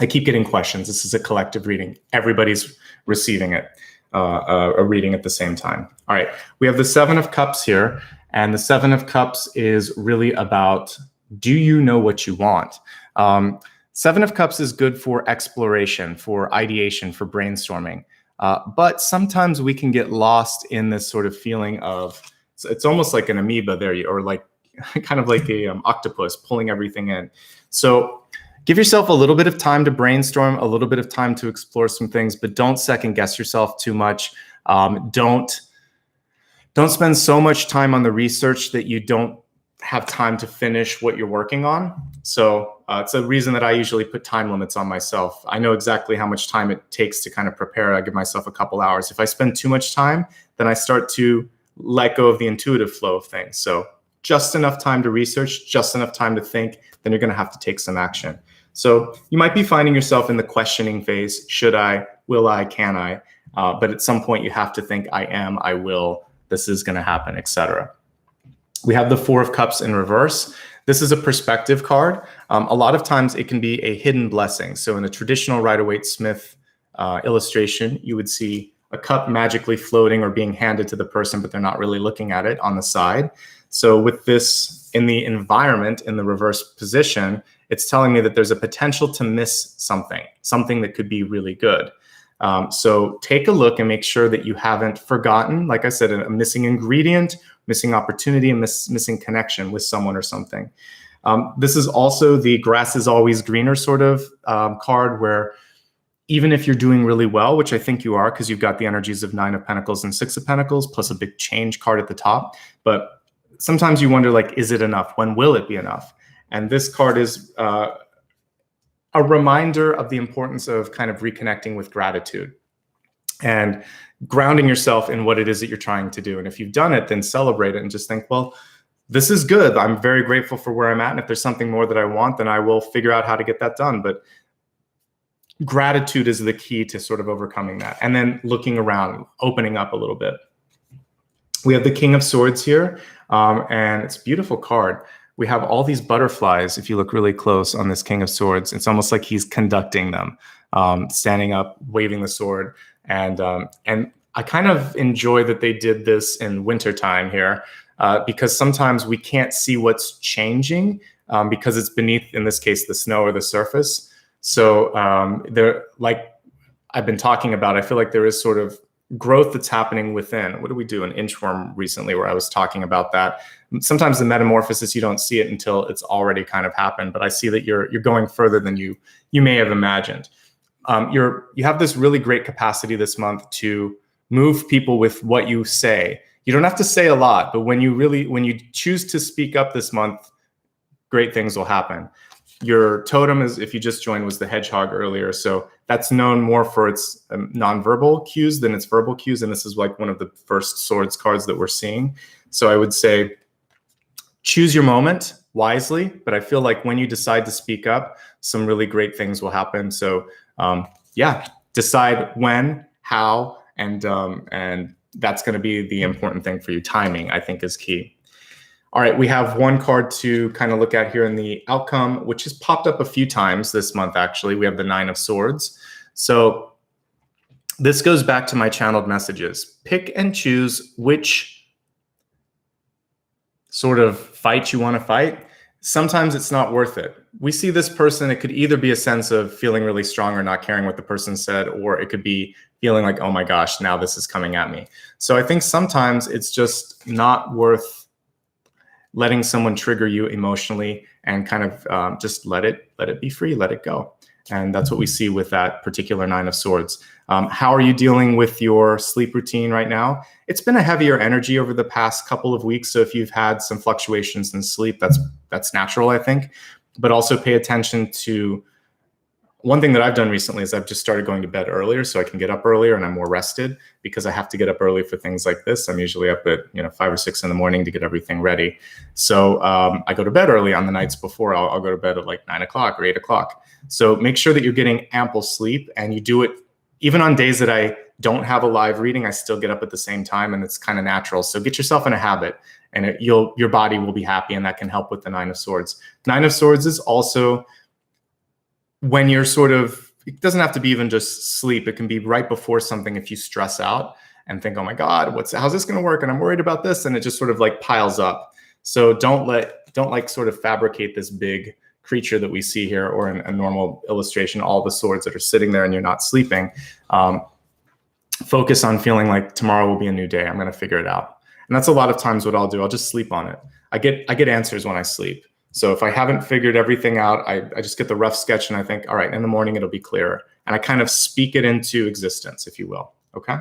I keep getting questions. This is a collective reading. Everybody's receiving it, a reading at the same time. All right, we have the Seven of Cups here. And the Seven of Cups is really about, do you know what you want? Seven of Cups is good for exploration, for ideation, for brainstorming. But sometimes we can get lost in this sort of feeling of, it's almost like an amoeba there, or like kind of like a octopus pulling everything in. So give yourself a little bit of time to brainstorm, a little bit of time to explore some things, but don't second guess yourself too much. Don't spend so much time on the research that you don't have time to finish what you're working on. So it's a reason that I usually put time limits on myself. I know exactly how much time it takes to kind of prepare. I give myself a couple hours. If I spend too much time, then I start to let go of the intuitive flow of things. So just enough time to research, just enough time to think, then you're going to have to take some action. So you might be finding yourself in the questioning phase. Should I? Will I? Can I? But at some point you have to think, I am, I will, this is going to happen, etc. We have the Four of Cups in reverse. This is a perspective card. A lot of times it can be a hidden blessing. So in a traditional Rider-Waite-Smith illustration, you would see a cup magically floating or being handed to the person, but they're not really looking at it on the side. So with this in the environment, in the reverse position, it's telling me that there's a potential to miss something that could be really good. So take a look and make sure that you haven't forgotten, like I said, a missing ingredient, missing opportunity, and missing connection with someone or something. This is also the grass is always greener sort of card, where even if you're doing really well, which I think you are, because you've got the energies of 9 of Pentacles and 6 of Pentacles, plus a big change card at the top. But sometimes you wonder, like, is it enough? When will it be enough? And this card is a reminder of the importance of kind of reconnecting with gratitude and grounding yourself in what it is that you're trying to do. And if you've done it, then celebrate it and just think, well, this is good. I'm very grateful for where I'm at. And if there's something more that I want, then I will figure out how to get that done. But gratitude is the key to sort of overcoming that. And then looking around, opening up a little bit. We have the King of Swords here, and it's a beautiful card. We have all these butterflies. If you look really close on this King of Swords, it's almost like he's conducting them, standing up, waving the sword. And I kind of enjoy that they did this in wintertime here, because sometimes we can't see what's changing because it's beneath, in this case, the snow or the surface. So there, like I've been talking about, I feel like there is sort of growth that's happening within. What did we do? An inchworm recently where I was talking about that. Sometimes the metamorphosis, you don't see it until it's already kind of happened, but I see that you're going further than you may have imagined. You have this really great capacity this month to move people with what you say. You don't have to say a lot, but when you choose to speak up this month, great things will happen. Your totem is, if you just joined, was the hedgehog earlier. So that's known more for its nonverbal cues than its verbal cues. And this is like one of the first swords cards that we're seeing. So I would say choose your moment wisely, but I feel like when you decide to speak up, some really great things will happen. So yeah, decide when, how, and that's going to be the important thing for you. Timing, I think, is key. All right, we have one card to kind of look at here in the outcome, which has popped up a few times this month, actually. We have the 9 of Swords. So this goes back to my channeled messages. Pick and choose which sort of fight you want to fight. Sometimes it's not worth it. We see this person, it could either be a sense of feeling really strong or not caring what the person said, or it could be feeling like, oh my gosh, now this is coming at me. So I think sometimes it's just not worth letting someone trigger you emotionally, and kind of just let it be free, let it go. And that's what we see with that particular 9 of Swords. How are you dealing with your sleep routine right now? It's been a heavier energy over the past couple of weeks. So if you've had some fluctuations in sleep, that's natural, I think. But also pay attention to, one thing that I've done recently is I've just started going to bed earlier so I can get up earlier and I'm more rested, because I have to get up early for things like this. I'm usually up at 5 or 6 in the morning to get everything ready. So I go to bed early on the nights before. I'll go to bed at like 9 o'clock or 8 o'clock. So make sure that you're getting ample sleep, and you do it even on days that I don't have a live reading. I still get up at the same time, and it's kind of natural. So get yourself in a habit, and your body will be happy, and that can help with the 9 of Swords. 9 of Swords is also when you're sort of, it doesn't have to be even just sleep. It can be right before something. If you stress out and think, oh my God, how's this going to work? And I'm worried about this. And it just sort of like piles up. So don't like sort of fabricate this big creature that we see here, or in a normal illustration, all the swords that are sitting there and you're not sleeping. Focus on feeling like tomorrow will be a new day. I'm going to figure it out. And that's a lot of times what I'll do. I'll just sleep on it. I get answers when I sleep. So if I haven't figured everything out, I just get the rough sketch and I think, all right, in the morning it'll be clearer. And I kind of speak it into existence, if you will. Okay.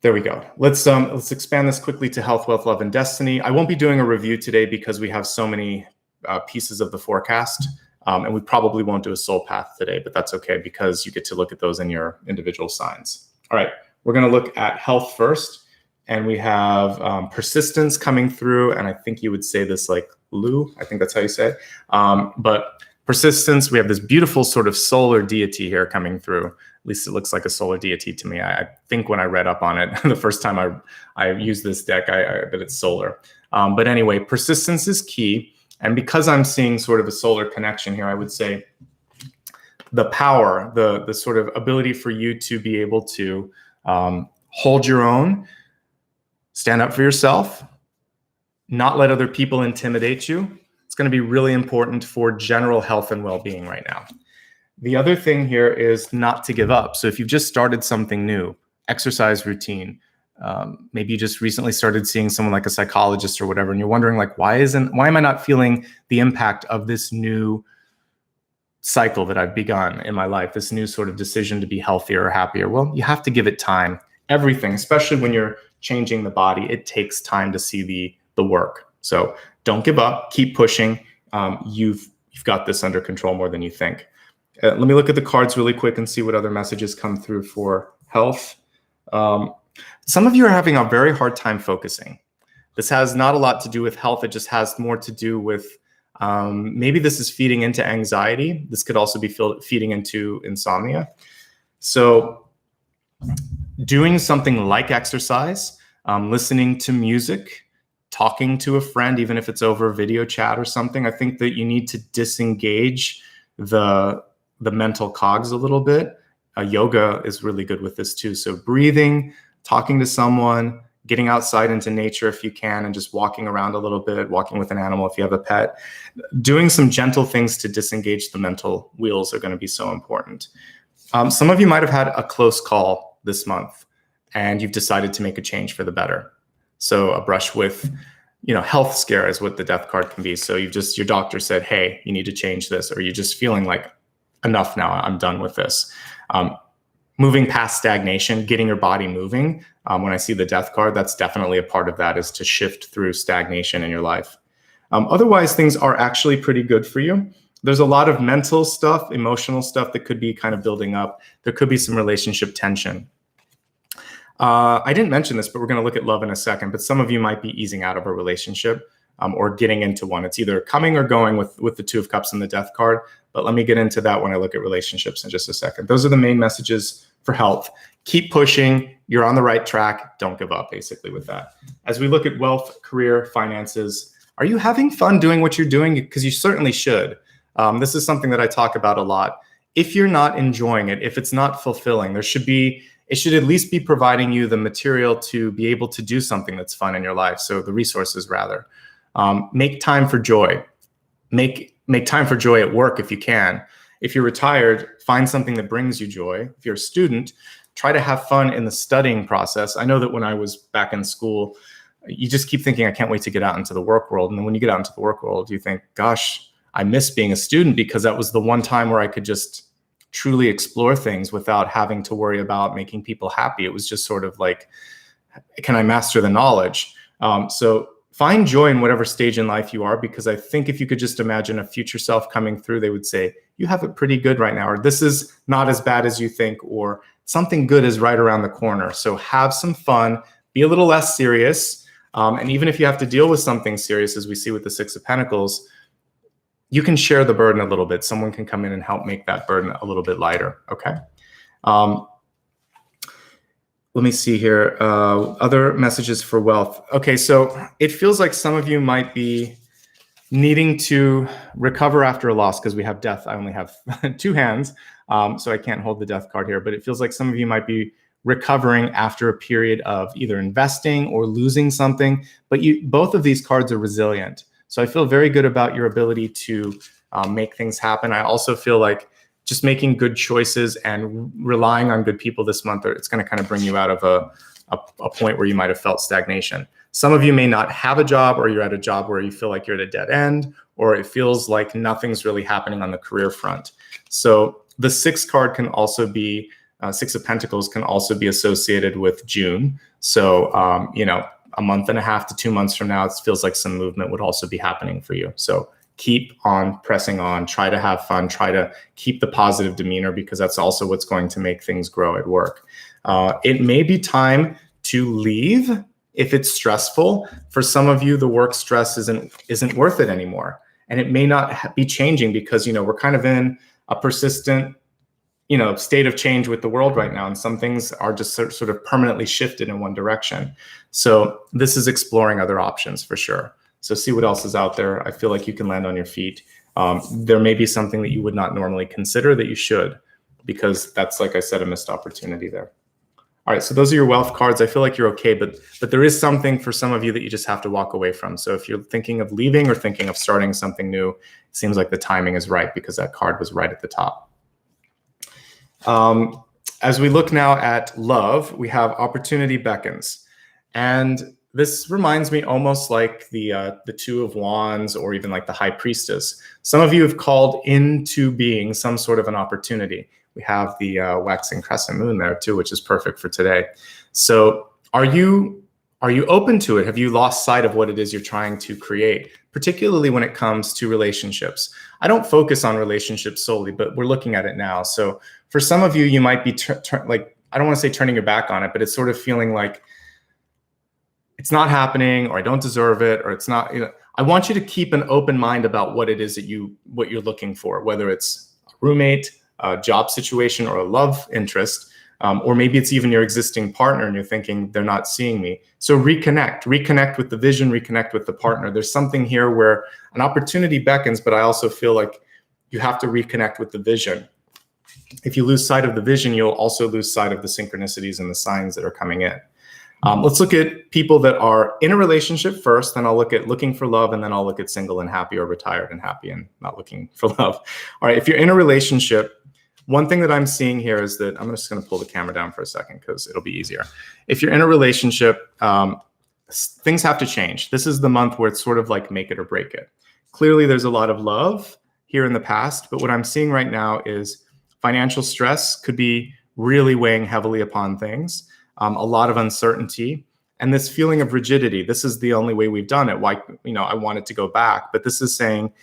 There we go. Let's expand this quickly to health, wealth, love, and destiny. I won't be doing a review today because we have so many pieces of the forecast, and we probably won't do a soul path today, but that's okay because you get to look at those in your individual signs. All right, we're going to look at health first, and we have persistence coming through, and I think you would say this like Lou. I think that's how you say it. But Persistence, we have this beautiful sort of solar deity here coming through. At least it looks like a solar deity to me. I think when I read up on it, the first time I used this deck, that it's solar. But anyway, persistence is key. And because I'm seeing sort of a solar connection here, I would say the power, the sort of ability for you to be able to hold your own, stand up for yourself, not let other people intimidate you. It's going to be really important for general health and well-being right now. The other thing here is not to give up. So if you've just started something new, exercise routine, maybe you just recently started seeing someone like a psychologist or whatever, and you're wondering like, why am I not feeling the impact of this new cycle that I've begun in my life, this new sort of decision to be healthier or happier? Well, you have to give it time. Everything, especially when you're changing the body, it takes time to see the work. So don't give up, keep pushing. You've got this under control more than you think. Let me look at the cards really quick and see what other messages come through for health. Some of you are having a very hard time focusing. This has not a lot to do with health. It just has more to do with maybe this is feeding into anxiety. This could also be feeding into insomnia. So doing something like exercise, listening to music, talking to a friend, even if it's over video chat or something. I think that you need to disengage the mental cogs a little bit. Yoga is really good with this too. So breathing, talking to someone, getting outside into nature if you can, and just walking around a little bit, walking with an animal if you have a pet. Doing some gentle things to disengage the mental wheels are going to be so important. Some of you might have had a close call this month and you've decided to make a change for the better. So a brush with, health scare is what the death card can be. So your doctor said, hey, you need to change this, or you're just feeling like enough now, I'm done with this. Moving past stagnation, getting your body moving. When I see the death card, that's definitely a part of that, is to shift through stagnation in your life. Otherwise, things are actually pretty good for you. There's a lot of mental stuff, emotional stuff that could be kind of building up. There could be some relationship tension. I didn't mention this, but we're going to look at love in a second. But some of you might be easing out of a relationship or getting into one. It's either coming or going with the Two of Cups and the Death card. But let me get into that when I look at relationships in just a second. Those are the main messages for health. Keep pushing. You're on the right track. Don't give up, basically, with that. As we look at wealth, career, finances, are you having fun doing what you're doing? Because you certainly should. This is something that I talk about a lot. If you're not enjoying it, if it's not fulfilling, it should at least be providing you the material to be able to do something that's fun in your life. So the resources, rather. Make time for joy. Make time for joy at work if you can. If you're retired, find something that brings you joy. If you're a student, try to have fun in the studying process. I know that when I was back in school, you just keep thinking, I can't wait to get out into the work world. And then when you get out into the work world, you think, gosh, I miss being a student, because that was the one time where I could just truly explore things without having to worry about making people happy. It was just sort of like, can I master the knowledge? So find joy in whatever stage in life you are, because I think if you could just imagine a future self coming through, they would say, you have it pretty good right now, or this is not as bad as you think, or something good is right around the corner. So have some fun, be a little less serious. And even if you have to deal with something serious, as we see with the Six of Pentacles, you can share the burden a little bit. Someone can come in and help make that burden a little bit lighter, okay? Let me see here. Other messages for wealth. Okay, so it feels like some of you might be needing to recover after a loss, because we have death. I only have two hands, so I can't hold the death card here. But it feels like some of you might be recovering after a period of either investing or losing something. But both of these cards are resilient. So I feel very good about your ability to make things happen. I also feel like just making good choices and relying on good people this month, it's going to kind of bring you out of a point where you might have felt stagnation. Some of you may not have a job, or you're at a job where you feel like you're at a dead end, or it feels like nothing's really happening on the career front. So the Six card can also be, Six of Pentacles can also be associated with June. So, a month and a half to 2 months from now, it feels like some movement would also be happening for you. So keep on pressing on, try to have fun, try to keep the positive demeanor, because that's also what's going to make things grow at work. It may be time to leave if it's stressful. For some of you, the work stress isn't worth it anymore. and it may not be changing because, we're kind of in a persistent, state of change with the world right now. And some things are just sort of permanently shifted in one direction. So this is exploring other options for sure. So see what else is out there. I feel like you can land on your feet. There may be something that you would not normally consider that you should, because that's, like I said, a missed opportunity there. All right, so those are your wealth cards. I feel like you're okay, but there is something for some of you that you just have to walk away from. So if you're thinking of leaving or thinking of starting something new, it seems like the timing is right because that card was right at the top. As we look now at love, we have opportunity beckons. And this reminds me almost like the Two of Wands, or even like the High Priestess. Some of you have called into being some sort of an opportunity. We have the waxing crescent moon there too, which is perfect for today. So are you open to it? Have you lost sight of what it is you're trying to create, particularly when it comes to relationships? I don't focus on relationships solely, but we're looking at it now. So for some of you, you might be like, I don't want to say turning your back on it, but it's sort of feeling like it's not happening, or I don't deserve it, or it's not, I want you to keep an open mind about what it is that what you're looking for, whether it's a roommate, a job situation, or a love interest, or maybe it's even your existing partner and you're thinking they're not seeing me. So reconnect with the vision, reconnect with the partner. There's something here where an opportunity beckons, but I also feel like you have to reconnect with the vision. If you lose sight of the vision, you'll also lose sight of the synchronicities and the signs that are coming in. Let's look at people that are in a relationship first, then I'll look at looking for love, and then I'll look at single and happy, or retired and happy and not looking for love. All right, if you're in a relationship, one thing that I'm seeing here is that, I'm just going to pull the camera down for a second because it'll be easier. If you're in a relationship, things have to change. This is the month where it's sort of like make it or break it. Clearly, there's a lot of love here in the past, but what I'm seeing right now is financial stress could be really weighing heavily upon things. A lot of uncertainty, and this feeling of rigidity. This is the only way we've done it. Why, I want it to go back, but this is saying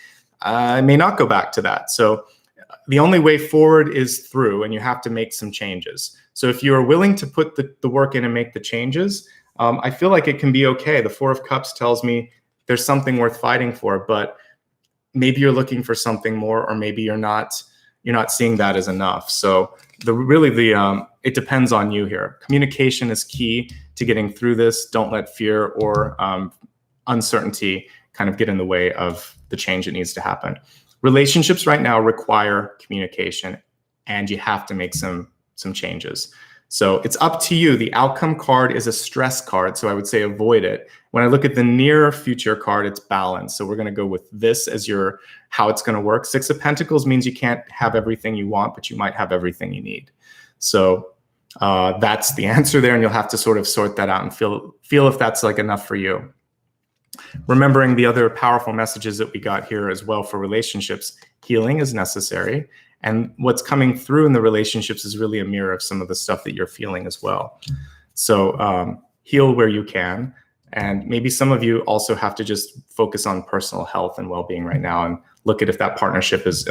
I may not go back to that. So the only way forward is through, and you have to make some changes. So if you are willing to put the work in and make the changes, I feel like it can be okay. The Four of Cups tells me there's something worth fighting for, but maybe you're looking for something more, or maybe you're not seeing that as enough. So it depends on you here. Communication is key to getting through this. Don't let fear or uncertainty kind of get in the way of the change that needs to happen. Relationships right now require communication, and you have to make some changes. So it's up to you. The outcome card is a stress card, so I would say avoid it. When I look at the near future card, it's balance. So we're going to go with this as how it's going to work. Six of Pentacles means you can't have everything you want, but you might have everything you need. So that's the answer there, and you'll have to sort of sort that out and feel if that's like enough for you. Remembering the other powerful messages that we got here as well for relationships, healing is necessary. And what's coming through in the relationships is really a mirror of some of the stuff that you're feeling as well. So heal where you can. And maybe some of you also have to just focus on personal health and well-being right now and look at if that partnership is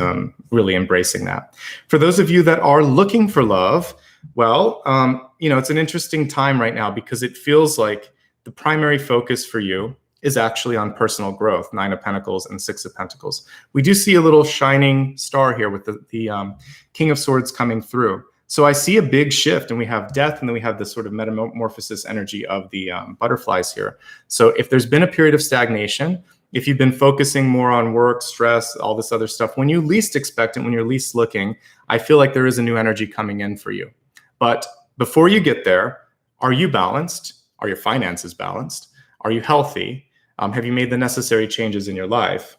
really embracing that. For those of you that are looking for love, well, it's an interesting time right now because it feels like the primary focus for you is actually on personal growth, Nine of Pentacles and Six of Pentacles. We do see a little shining star here with the King of Swords coming through. So I see a big shift, and we have death, and then we have this sort of metamorphosis energy of the butterflies here. So if there's been a period of stagnation, if you've been focusing more on work, stress, all this other stuff, when you least expect it, when you're least looking, I feel like there is a new energy coming in for you. But before you get there, are you balanced? Are your finances balanced? Are you healthy? Have you made the necessary changes in your life?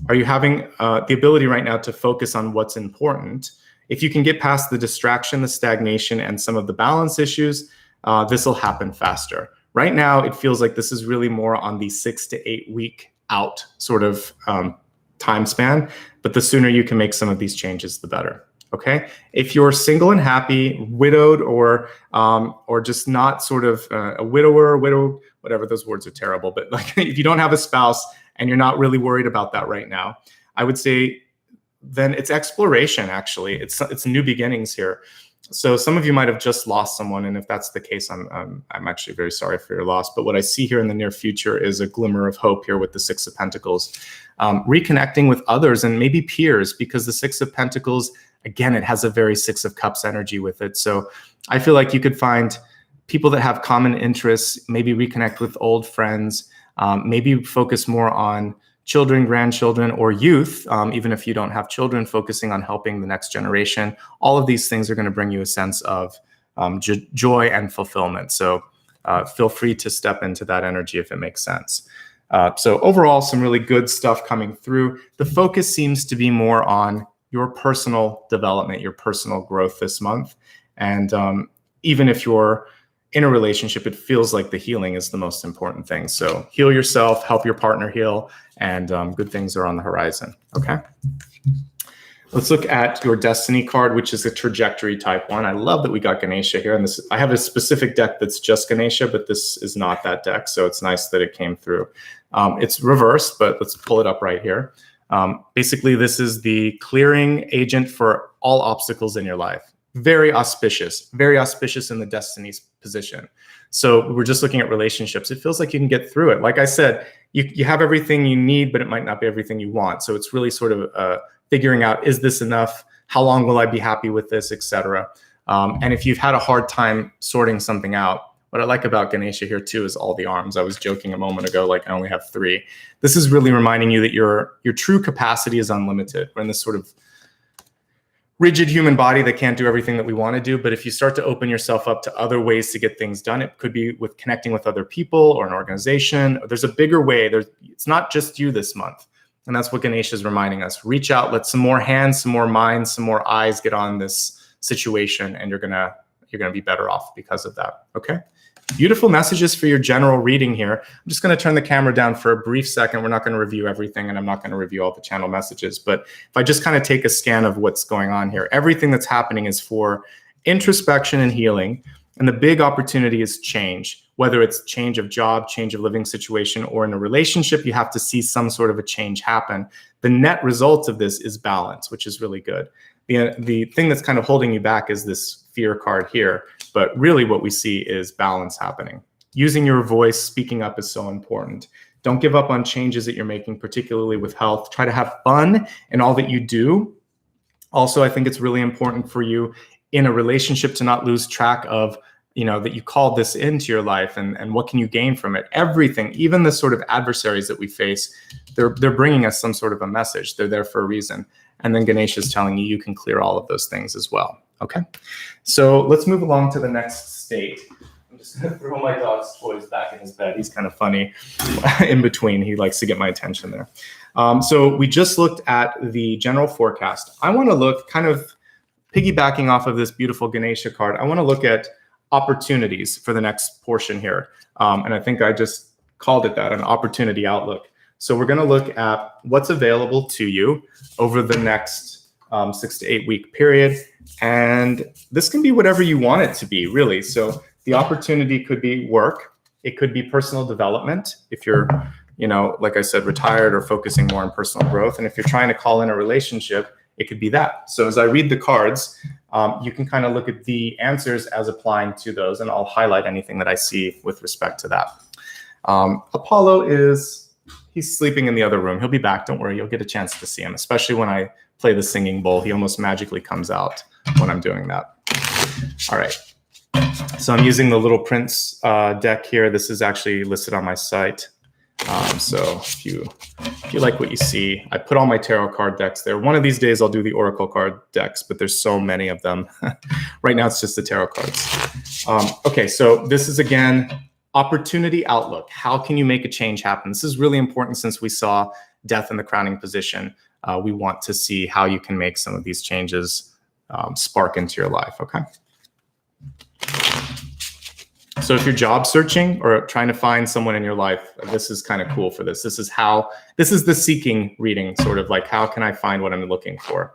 Are you having the ability right now to focus on what's important? If you can get past the distraction, the stagnation, and some of the balance issues, this will happen faster. Right now, it feels like this is really more on the 6 to 8 week out sort of time span, but the sooner you can make some of these changes, the better. Okay. If you're single and happy, widowed, or just not sort of a widower, whatever, those words are terrible. But like if you don't have a spouse and you're not really worried about that right now, I would say then it's exploration. Actually, it's new beginnings here. So some of you might have just lost someone, and if that's the case, I'm actually very sorry for your loss. But what I see here in the near future is a glimmer of hope here with the Six of Pentacles. Reconnecting with others and maybe peers, because the Six of Pentacles, again, it has a very Six of Cups energy with it. So I feel like you could find people that have common interests, maybe reconnect with old friends, maybe focus more on children, grandchildren, or youth, even if you don't have children, focusing on helping the next generation. All of these things are going to bring you a sense of joy and fulfillment. So feel free to step into that energy if it makes sense. So overall, some really good stuff coming through. The focus seems to be more on your personal development, your personal growth this month. And even if you're in a relationship, it feels like the healing is the most important thing. So heal yourself, help your partner heal, and good things are on the horizon. Okay. Let's look at your destiny card, which is a trajectory type one. I love that we got Ganesha here. And this, I have a specific deck that's just Ganesha, but this is not that deck. So it's nice that it came through. It's reversed, but let's pull it up right here. Basically, this is the clearing agent for all obstacles in your life. Very auspicious in the destiny's position. So we're just looking at relationships. It feels like you can get through it. Like I said, you have everything you need, but it might not be everything you want. So it's really sort of figuring out, is this enough? How long will I be happy with this, etc. And if you've had a hard time sorting something out, what I like about Ganesha here too is all the arms. I was joking a moment ago, like I only have 3. This is really reminding you that your true capacity is unlimited. We're in this sort of rigid human body that can't do everything that we want to do. But if you start to open yourself up to other ways to get things done, it could be with connecting with other people or an organization. There's a bigger way. It's not just you this month. And that's what Ganesha is reminding us. Reach out, let some more hands, some more minds, some more eyes get on this situation, and you're gonna be better off because of that. Okay. Beautiful messages for your general reading here. I'm just going to turn the camera down for a brief second. We're not going to review everything, and I'm not going to review all the channel messages. But if I just kind of take a scan of what's going on here, everything that's happening is for introspection and healing. And the big opportunity is change, whether it's change of job, change of living situation, or in a relationship, you have to see some sort of a change happen. The net result of this is balance, which is really good. The thing that's kind of holding you back is this fear card here. But really what we see is balance happening. Using your voice, speaking up is so important. Don't give up on changes that you're making, particularly with health. Try to have fun in all that you do. Also, I think it's really important for you in a relationship to not lose track of, that you called this into your life and what can you gain from it. Everything, even the sort of adversaries that we face, they're bringing us some sort of a message. They're there for a reason. And then Ganesha is telling you can clear all of those things as well. Okay, so let's move along to the next state. I'm just going to throw my dog's toys back in his bed. He's kind of funny in between. He likes to get my attention there. So we just looked at the general forecast. I want to look, kind of piggybacking off of this beautiful Ganesha card, I want to look at opportunities for the next portion here. And I think I just called it that, an opportunity outlook. So we're going to look at what's available to you over the next 6 to 8 week period. And this can be whatever you want it to be, really. So the opportunity could be work. It could be personal development if you're, like I said, retired or focusing more on personal growth. And if you're trying to call in a relationship, it could be that. So as I read the cards, you can kind of look at the answers as applying to those, and I'll highlight anything that I see with respect to that. Apollo he's sleeping in the other room. He'll be back. Don't worry. You'll get a chance to see him, especially when I play the singing bowl. He almost magically comes out when I'm doing that. All right. So I'm using the Little Prince deck here. This is actually listed on my site. So if you like what you see, I put all my tarot card decks there. One of these days I'll do the Oracle card decks, but there's so many of them. Right now it's just the tarot cards. Okay, so this is again, opportunity outlook. How can you make a change happen? This is really important since we saw death in the crowning position. We want to see how you can make some of these changes spark into your life, okay? So if you're job searching or trying to find someone in your life, this is kind of cool for this. This is the seeking reading, sort of like, how can I find what I'm looking for?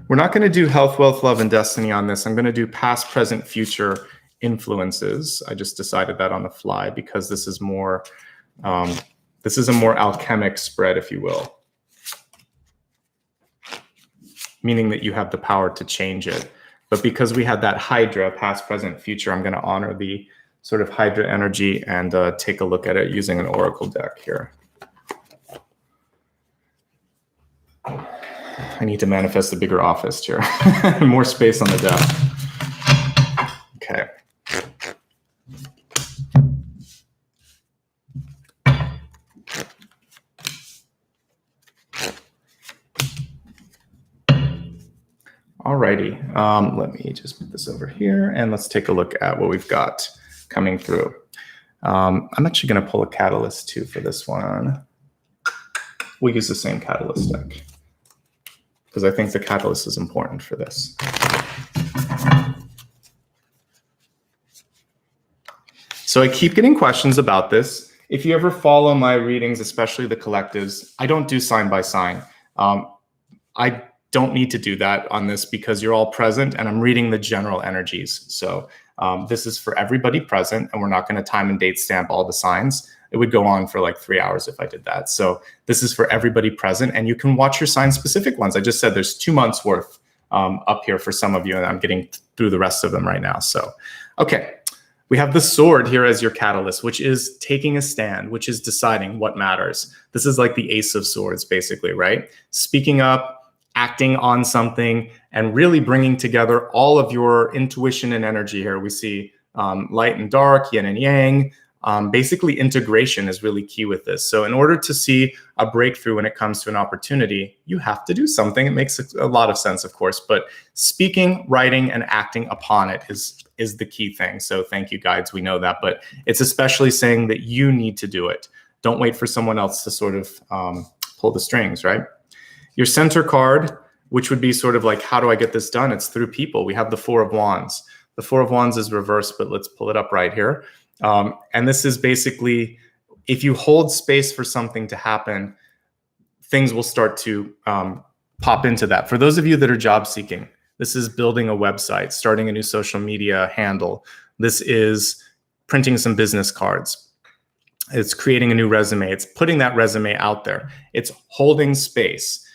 We're not going to do health, wealth, love, and destiny on this. I'm going to do past, present, future influences. I just decided that on the fly because this is more, this is a more alchemic spread, if you will, meaning that you have the power to change it. But because we had that Hydra, past, present, future, I'm going to honor the sort of Hydra energy and take a look at it using an oracle deck here. I need to manifest a bigger office here. More space on the desk. Okay. Alrighty, let me just put this over here and let's take a look at what we've got coming through. I'm actually going to pull a catalyst too for this one. We'll use the same catalyst deck because I think the catalyst is important for this. So I keep getting questions about this. If you ever follow my readings, especially the collectives, I don't do sign by sign. I don't need to do that on this because you're all present and I'm reading the general energies. So this is for everybody present and we're not going to time and date stamp all the signs. It would go on for like 3 hours if I did that. So this is for everybody present and you can watch your sign specific ones. I just said there's 2 months worth up here for some of you and I'm getting through the rest of them right now. So, okay. We have the sword here as your catalyst, which is taking a stand, which is deciding what matters. This is like the ace of swords, basically, right? Speaking up, acting on something, and really bringing together all of your intuition and energy here. We see light and dark, yin and yang. Basically, integration is really key with this. So in order to see a breakthrough when it comes to an opportunity, you have to do something. It makes a lot of sense, of course, but speaking, writing, and acting upon it is the key thing. So thank you, guides. We know that, but it's especially saying that you need to do it. Don't wait for someone else to sort of pull the strings, right? Your center card, which would be sort of like, how do I get this done? It's through people. We have the Four of Wands. The Four of Wands is reversed, but let's pull it up right here. And this is basically, if you hold space for something to happen, things will start to pop into that. For those of you that are job seeking, this is building a website, starting a new social media handle. This is printing some business cards. It's creating a new resume. It's putting that resume out there. It's holding space.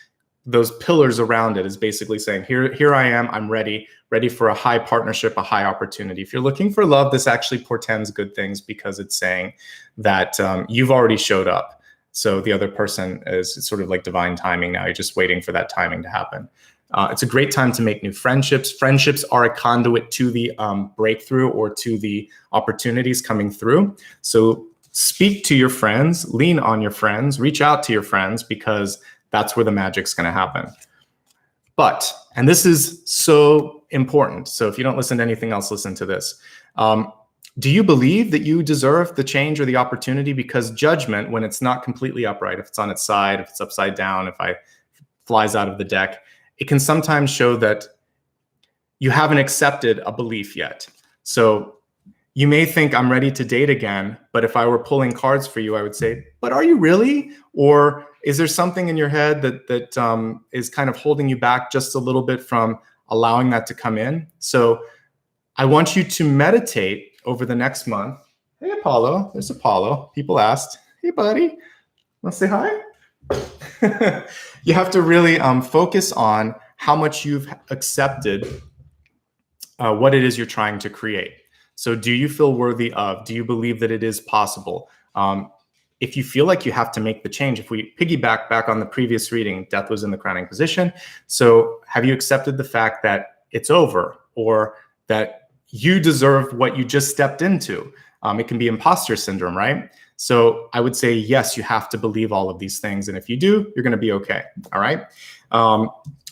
Those pillars around it is basically saying, here I am, I'm ready for a high partnership, a high opportunity. If you're looking for love, this actually portends good things because it's saying that you've already showed up. So the other person is sort of like divine timing now. You're just waiting for that timing to happen. It's a great time to make new friendships. Friendships are a conduit to the breakthrough or to the opportunities coming through. So speak to your friends, lean on your friends, reach out to your friends because that's where the magic's going to happen. But, and this is so important. So if you don't listen to anything else, listen to this. Do you believe that you deserve the change or the opportunity? Because judgment, when it's not completely upright, if it's on its side, if it's upside down, if it flies out of the deck, it can sometimes show that you haven't accepted a belief yet. So you may think I'm ready to date again, but if I were pulling cards for you, I would say, but are you really? Or is there something in your head that is kind of holding you back just a little bit from allowing that to come in? So I want you to meditate over the next month. Hey, Apollo, there's Apollo. People asked, hey, buddy, want to say hi? You have to really focus on how much you've accepted what it is you're trying to create. So do you feel worthy of? Do you believe that it is possible? If you feel like you have to make the change, if we piggyback back on the previous reading, death was in the crowning position. So have you accepted the fact that it's over or that you deserve what you just stepped into? It can be imposter syndrome, right? So I would say, yes, you have to believe all of these things. And if you do, you're going to be okay. All right.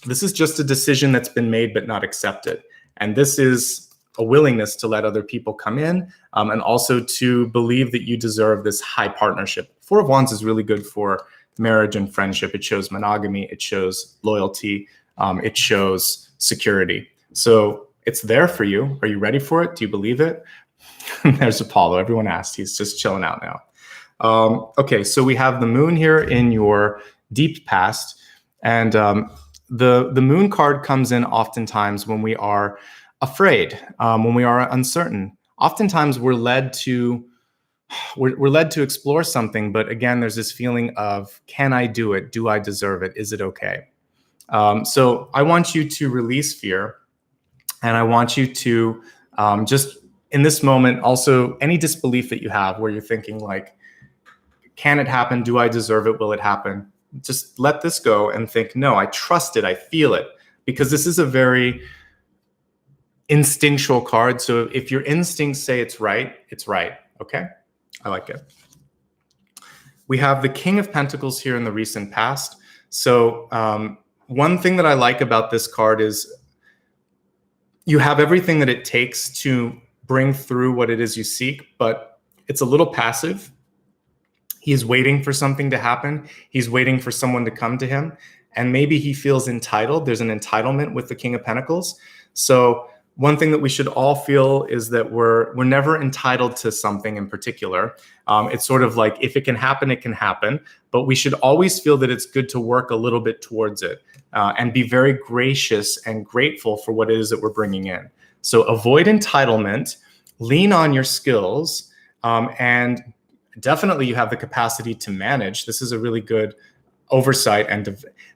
This is just a decision that's been made, but not accepted. And this is a willingness to let other people come in and also to believe that you deserve this high partnership. Four of Wands is really good for marriage and friendship. It shows monogamy. It shows loyalty. It shows security. So it's there for you. Are you ready for it? Do you believe it? There's Apollo. Everyone asked. He's just chilling out now. Okay, so we have the moon here in your deep past. And the moon card comes in oftentimes when we are afraid, when we are uncertain, oftentimes we're led to explore something, but again, there's this feeling of, can I do it? Do I deserve it? Is it okay? So I want you to release fear, and I want you to just in this moment, also any disbelief that you have where you're thinking like, can it happen? Do I deserve it? Will it happen? Just let this go and think, no, I trust it. I feel it, because this is a very instinctual card. So if your instincts say it's right, it's right. Okay. I like it. We have the King of Pentacles here in the recent past. So one thing that I like about this card is you have everything that it takes to bring through what it is you seek, but it's a little passive. He's waiting for something to happen. He's waiting for someone to come to him. And maybe he feels entitled. There's an entitlement with the King of Pentacles. So one thing that we should all feel is that we're never entitled to something in particular. It's sort of like, if it can happen, it can happen. But we should always feel that it's good to work a little bit towards it and be very gracious and grateful for what it is that we're bringing in. So avoid entitlement, lean on your skills, and definitely you have the capacity to manage. This is a really good oversight. And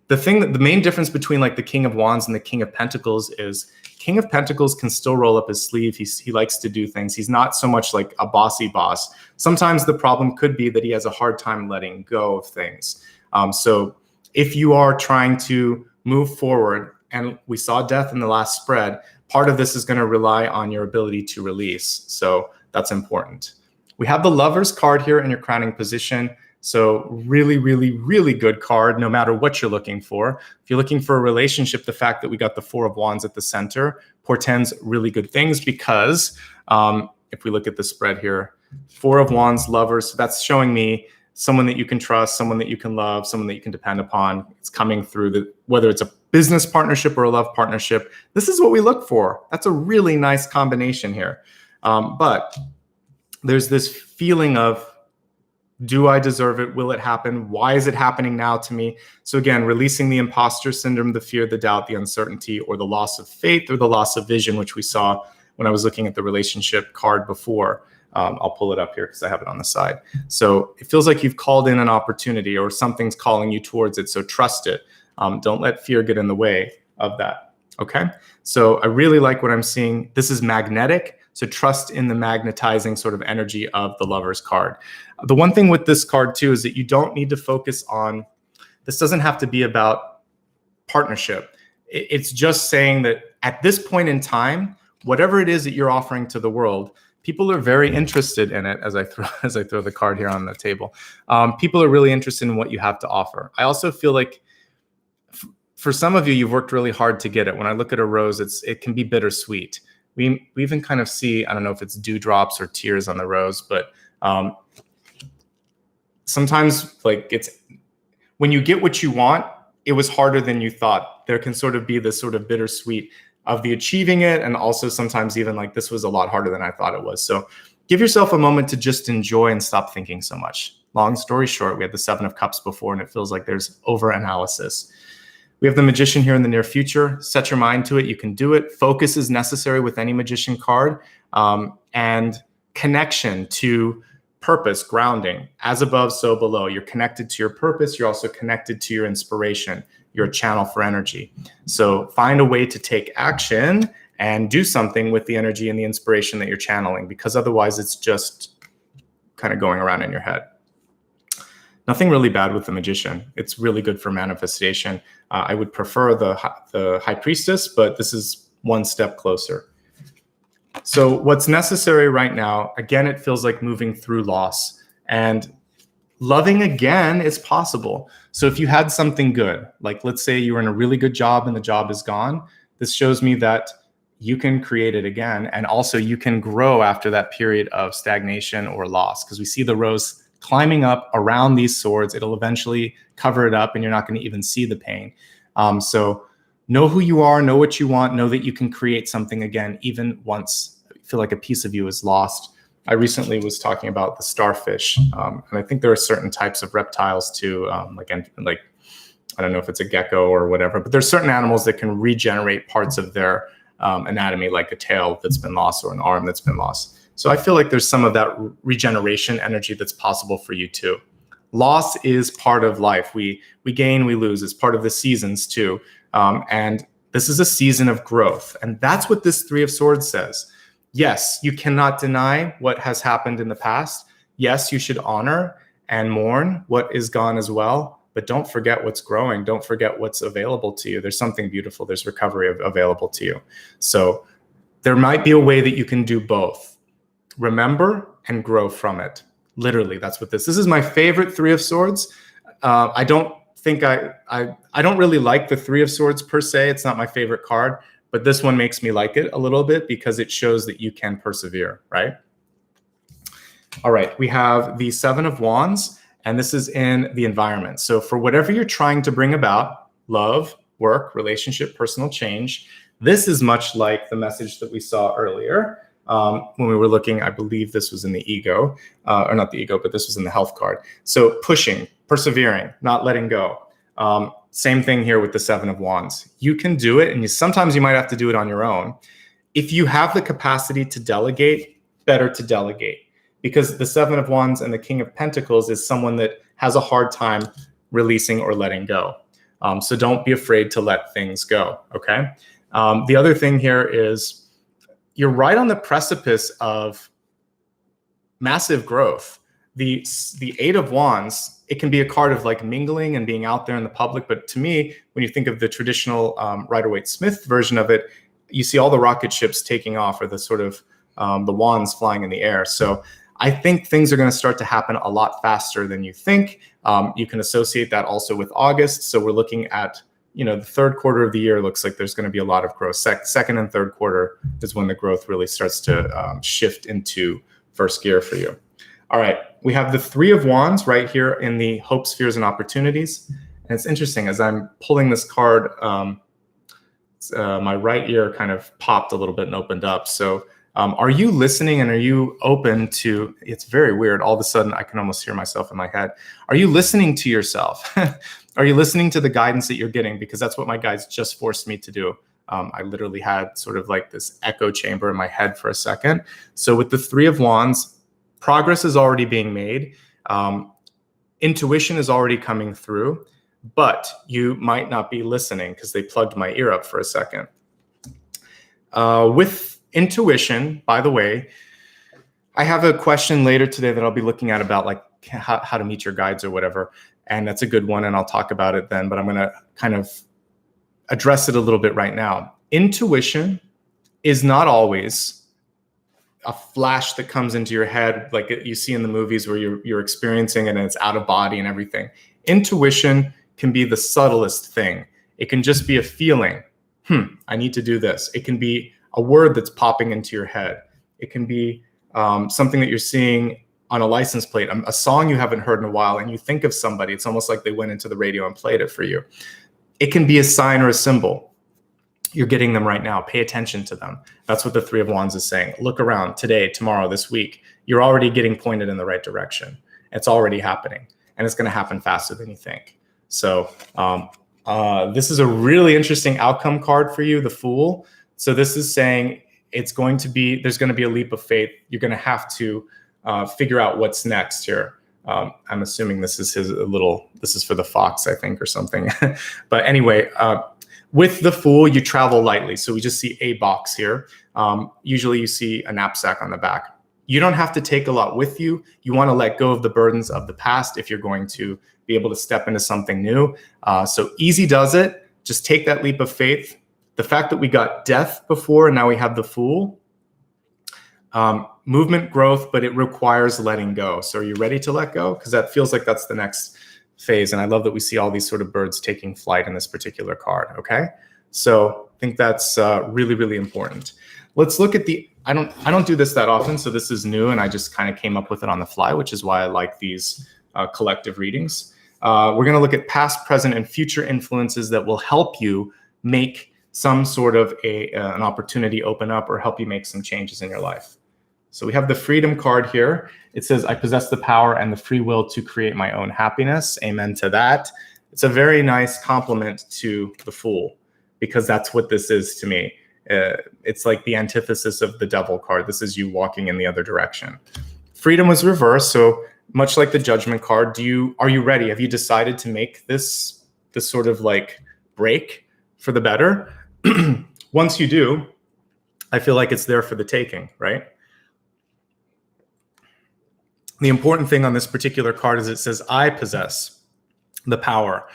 the main difference between like the King of Wands and the King of Pentacles is King of Pentacles can still roll up his sleeve. He likes to do things. He's not so much like a bossy boss. Sometimes the problem could be that he has a hard time letting go of things. So if you are trying to move forward, and we saw death in the last spread, part of this is going to rely on your ability to release. So that's important. We have the Lovers card here in your crowning position. So really, really, really good card, no matter what you're looking for. If you're looking for a relationship, the fact that we got the Four of Wands at the center portends really good things, because if we look at the spread here, Four of Wands, Lovers, so that's showing me someone that you can trust, someone that you can love, someone that you can depend upon. It's coming through, whether it's a business partnership or a love partnership. This is what we look for. That's a really nice combination here. But there's this feeling of, do I deserve it? Will it happen? Why is it happening now to me? So again, releasing the imposter syndrome, the fear, the doubt, the uncertainty, or the loss of faith, or the loss of vision, which we saw when I was looking at the relationship card before. I'll pull it up here because I have it on the side. So it feels like you've called in an opportunity, or something's calling you towards it. So trust it. Don't let fear get in the way of that. Okay. So I really like what I'm seeing. This is magnetic. So trust in the magnetizing sort of energy of the Lovers card. The one thing with this card too is that you don't need to focus on, this doesn't have to be about partnership. It's just saying that at this point in time, whatever it is that you're offering to the world, people are very interested in it. As I throw the card here on the table, people are really interested in what you have to offer. I also feel like for some of you, you've worked really hard to get it. When I look at a rose, it can be bittersweet. We even kind of see, I don't know if it's dewdrops or tears on the rose, but sometimes like it's, when you get what you want, it was harder than you thought. There can sort of be this sort of bittersweet of the achieving it. And also sometimes even like, this was a lot harder than I thought it was. So give yourself a moment to just enjoy and stop thinking so much. Long story short, we had the Seven of Cups before, and it feels like there's over analysis. We have the Magician here in the near future. Set your mind to it. You can do it. Focus is necessary with any Magician card, and connection to purpose, grounding. As above, so below. You're connected to your purpose. You're also connected to your inspiration. You're a channel for energy. So find a way to take action and do something with the energy and the inspiration that you're channeling, because otherwise it's just kind of going around in your head. Nothing really bad with the Magician. It's really good for manifestation. I would prefer the High Priestess, but this is one step closer. So what's necessary right now, again, it feels like moving through loss, and loving again is possible. So if you had something good, like let's say you were in a really good job and the job is gone, this shows me that you can create it again. And also you can grow after that period of stagnation or loss, because we see the rose climbing up around these swords. It'll eventually cover it up and you're not going to even see the pain. So know who you are, know what you want, know that you can create something again, even once you feel like a piece of you is lost. I recently was talking about the starfish, and I think there are certain types of reptiles too, like I don't know if it's a gecko or whatever, but there's certain animals that can regenerate parts of their anatomy, like a tail that's been lost or an arm that's been lost. So I feel like there's some of that regeneration energy that's possible for you too. Loss is part of life. We gain, we lose. It's part of the seasons too. And this is a season of growth. And that's what this Three of Swords says. Yes, you cannot deny what has happened in the past. Yes, you should honor and mourn what is gone as well. But don't forget what's growing. Don't forget what's available to you. There's something beautiful. There's recovery available to you. So there might be a way that you can do both. Remember and grow from it. Literally, that's what this is my favorite Three of Swords. I don't think I don't really like the Three of Swords per se. It's not my favorite card, but this one makes me like it a little bit because it shows that you can persevere, right? All right, we have the Seven of Wands, and this is in the environment. So for whatever you're trying to bring about, love, work, relationship, personal change, this is much like the message that we saw earlier. When we were looking, I believe this was in the ego, or not the ego, but this was in the health card. So pushing, persevering, not letting go. Same thing here with the Seven of Wands. You can do it, and sometimes you might have to do it on your own. If you have the capacity to delegate, better to delegate. Because the Seven of Wands and the King of Pentacles is someone that has a hard time releasing or letting go. So don't be afraid to let things go, okay? The other thing here is, you're right on the precipice of massive growth. The Eight of Wands, it can be a card of like mingling and being out there in the public. But to me, when you think of the traditional Rider-Waite-Smith version of it, you see all the rocket ships taking off, or the sort of the wands flying in the air. So I think things are going to start to happen a lot faster than you think. You can associate that also with August. So we're looking at, the third quarter of the year looks like there's going to be a lot of growth. Second and third quarter is when the growth really starts to shift into first gear for you. All right, we have the Three of Wands right here in the hopes, fears, and opportunities. And it's interesting, as I'm pulling this card, my right ear kind of popped a little bit and opened up. So are you listening, and are you open to, it's very weird. All of a sudden, I can almost hear myself in my head. Are you listening to yourself? Are you listening to the guidance that you're getting? Because that's what my guides just forced me to do. I literally had sort of like this echo chamber in my head for a second. So with the Three of Wands, progress is already being made. Intuition is already coming through, but you might not be listening because they plugged my ear up for a second. With intuition, by the way, I have a question later today that I'll be looking at about like how to meet your guides or whatever. And that's a good one, and I'll talk about it then, but I'm going to kind of address it a little bit right now. Intuition is not always a flash that comes into your head like you see in the movies where you're experiencing it and it's out of body and everything. Intuition can be the subtlest thing. It can just be a feeling. I need to do this. It can be a word that's popping into your head. It can be something that you're seeing on a license plate, a song you haven't heard in a while, and you think of somebody. It's almost like they went into the radio and played it for you. It can be a sign or a symbol. You're getting them right now. Pay attention to them. That's what the Three of Wands is saying. Look around today, tomorrow, this week. You're already getting pointed in the right direction. It's already happening, and it's going to happen faster than you think. So this is a really interesting outcome card for you, the Fool. So this is saying there's going to be a leap of faith. You're going to have to figure out what's next here. I'm assuming this is this is for the fox, I think, or something. But anyway, with the Fool, you travel lightly. So we just see a box here. Usually you see a knapsack on the back. You don't have to take a lot with you. You want to let go of the burdens of the past if you're going to be able to step into something new. So easy does it. Just take that leap of faith. The fact that we got death before and now we have the Fool, movement, growth, but it requires letting go. So are you ready to let go? Because that feels like that's the next phase. And I love that we see all these sort of birds taking flight in this particular card. Okay. So I think that's really, really important. Let's look at I don't do this that often. So this is new, and I just kind of came up with it on the fly, which is why I like these collective readings. We're going to look at past, present, and future influences that will help you make some sort of an opportunity open up or help you make some changes in your life. So we have the Freedom card here. It says, I possess the power and the free will to create my own happiness. Amen to that. It's a very nice compliment to the Fool, because that's what this is to me. It's like the antithesis of the devil card. This is you walking in the other direction. Freedom was reversed. So much like the judgment card, are you ready? Have you decided to make this sort of like break for the better? Once you do, I feel like it's there for the taking, right? The important thing on this particular card is it says, I possess the power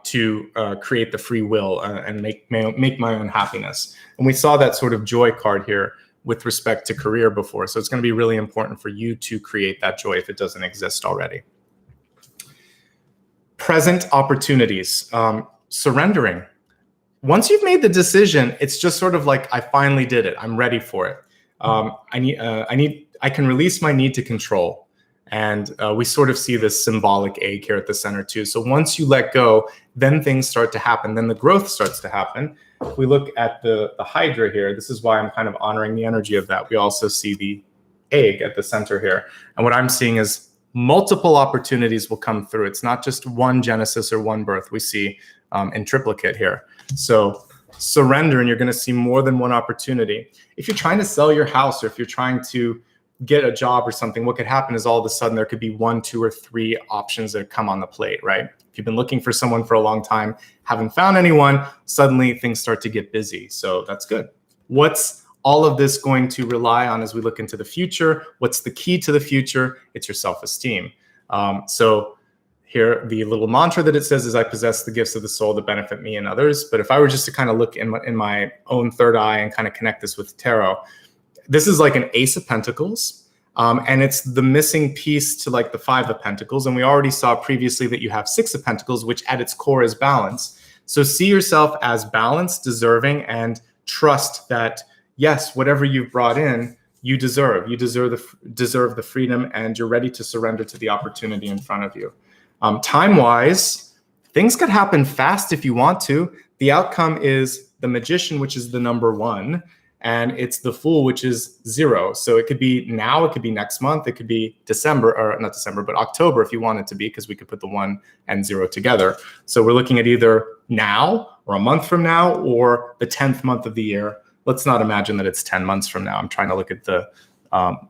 to create the free will and make my own happiness. And we saw that sort of joy card here with respect to career before. So it's going to be really important for you to create that joy if it doesn't exist already. Present opportunities, surrendering. Once you've made the decision, it's just sort of like, I finally did it. I'm ready for it. I can release my need to control. And we sort of see this symbolic egg here at the center too. So once you let go, then things start to happen. Then the growth starts to happen. If we look at the Hydra here, this is why I'm kind of honoring the energy of that. We also see the egg at the center here. And what I'm seeing is multiple opportunities will come through. It's not just one genesis or one birth we see in triplicate here. So surrender, and you're going to see more than one opportunity. If you're trying to sell your house, or if you're trying to get a job or something, what could happen is all of a sudden there could be 1, 2, or 3 options that come on the plate, right? If you've been looking for someone for a long time, haven't found anyone, suddenly things start to get busy. So that's good. What's all of this going to rely on as we look into the future? What's the key to the future? It's your self-esteem. So here, the little mantra that it says is, I possess the gifts of the soul that benefit me and others. But if I were just to kind of look in my own third eye and kind of connect this with tarot, this is like an Ace of Pentacles, and it's the missing piece to like the 5 of Pentacles. And we already saw previously that you have 6 of Pentacles, which at its core is balance. So see yourself as balanced, deserving, and trust that, yes, whatever you've brought in, you deserve. You deserve the freedom, and you're ready to surrender to the opportunity in front of you. Time-wise, things could happen fast if you want to. The outcome is the Magician, which is the number 1. And it's the Fool, which is 0. So it could be now, it could be next month, it could be December, or not December, but October if you want it to be, because we could put the 1 and 0 together. So we're looking at either now, or a month from now, or the 10th month of the year. Let's not imagine that it's 10 months from now. I'm trying to look at the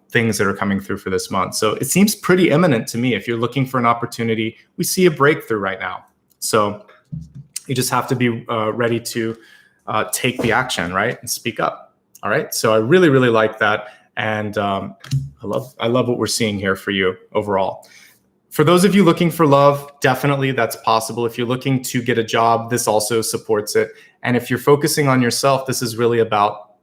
things that are coming through for this month. So it seems pretty imminent to me. If you're looking for an opportunity, we see a breakthrough right now. So you just have to be ready to take the action, right? And speak up. All right. So I really, really like that. And I love what we're seeing here for you overall. For those of you looking for love, definitely that's possible. If you're looking to get a job, this also supports it. And if you're focusing on yourself, this is really about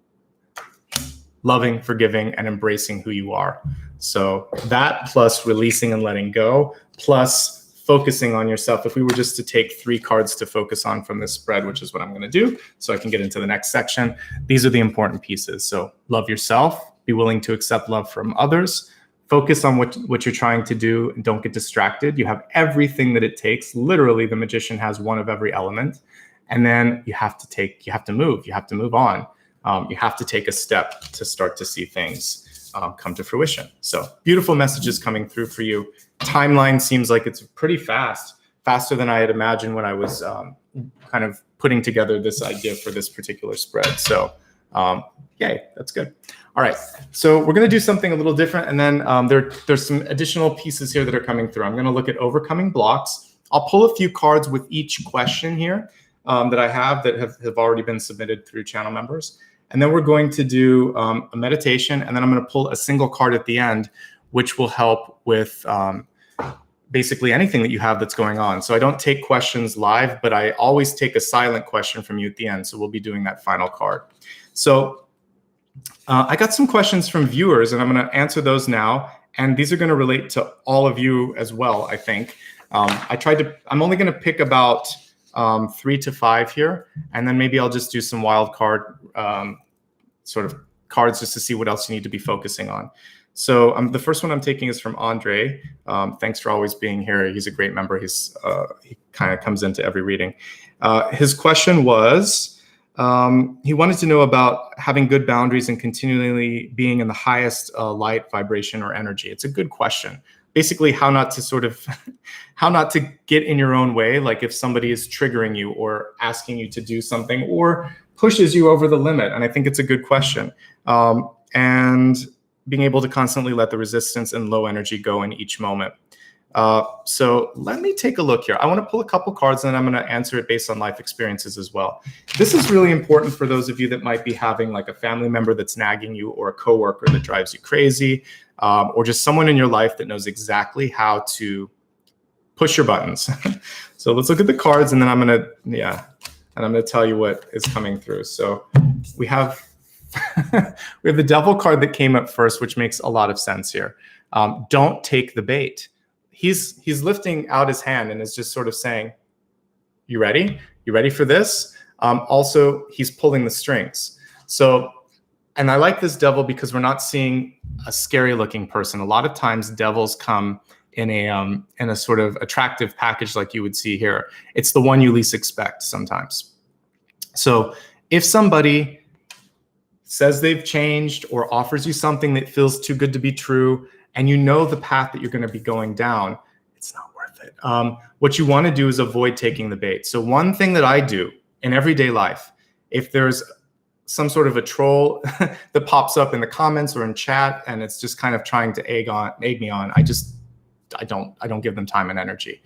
loving, forgiving, and embracing who you are. So that plus releasing and letting go, plus focusing on yourself. If we were just to take 3 cards to focus on from this spread, which is what I'm going to do, so I can get into the next section, these are the important pieces. So love yourself, be willing to accept love from others, focus on what you're trying to do, and don't get distracted. You have everything that it takes. Literally, the Magician has 1 of every element. And then you have to move on. You have to take a step to start to see things come to fruition. So beautiful messages coming through for you. Timeline seems like it's pretty faster than I had imagined when I was kind of putting together this idea for this particular spread. So yay, that's good. All right, so we're going to do something a little different, and then there's some additional pieces here that are coming through. I'm going to look at overcoming blocks. I'll pull a few cards with each question here that I have that have already been submitted through channel members. And then we're going to do a meditation, and then I'm going to pull a single card at the end, which will help with basically anything that you have that's going on. So I don't take questions live, but I always take a silent question from you at the end. So we'll be doing that final card. So I got some questions from viewers, and I'm going to answer those now. And these are going to relate to all of you as well, I think. I'm only going to pick about 3 to 5 here, and then maybe I'll just do some wild card sort of cards just to see what else you need to be focusing on. So the first one I'm taking is from Andre. Thanks for always being here. He's a great member. He kind of comes into every reading. His question was, he wanted to know about having good boundaries and continually being in the highest light, vibration, or energy. It's a good question. Basically, how not to get in your own way. Like if somebody is triggering you or asking you to do something or pushes you over the limit? And I think it's a good question. And being able to constantly let the resistance and low energy go in each moment. So let me take a look here. I want to pull a couple cards and I'm going to answer it based on life experiences as well. This is really important for those of you that might be having like a family member that's nagging you, or a coworker that drives you crazy, or just someone in your life that knows exactly how to push your buttons. So let's look at the cards, and then I'm going to tell you what is coming through. So we have we have the devil card that came up first, which makes a lot of sense here. Don't take the bait. He's lifting out his hand and is just sort of saying, you ready? You ready for this? Also, he's pulling the strings. So, and I like this devil because we're not seeing a scary looking person. A lot of times devils come in a sort of attractive package like you would see here. It's the one you least expect sometimes. So if somebody says they've changed or offers you something that feels too good to be true, and you know the path that you're going to be going down, it's not worth it. What you want to do is avoid taking the bait. So one thing that I do in everyday life, if there's some sort of a troll that pops up in the comments or in chat, and it's just kind of trying to egg me on, I don't give them time and energy.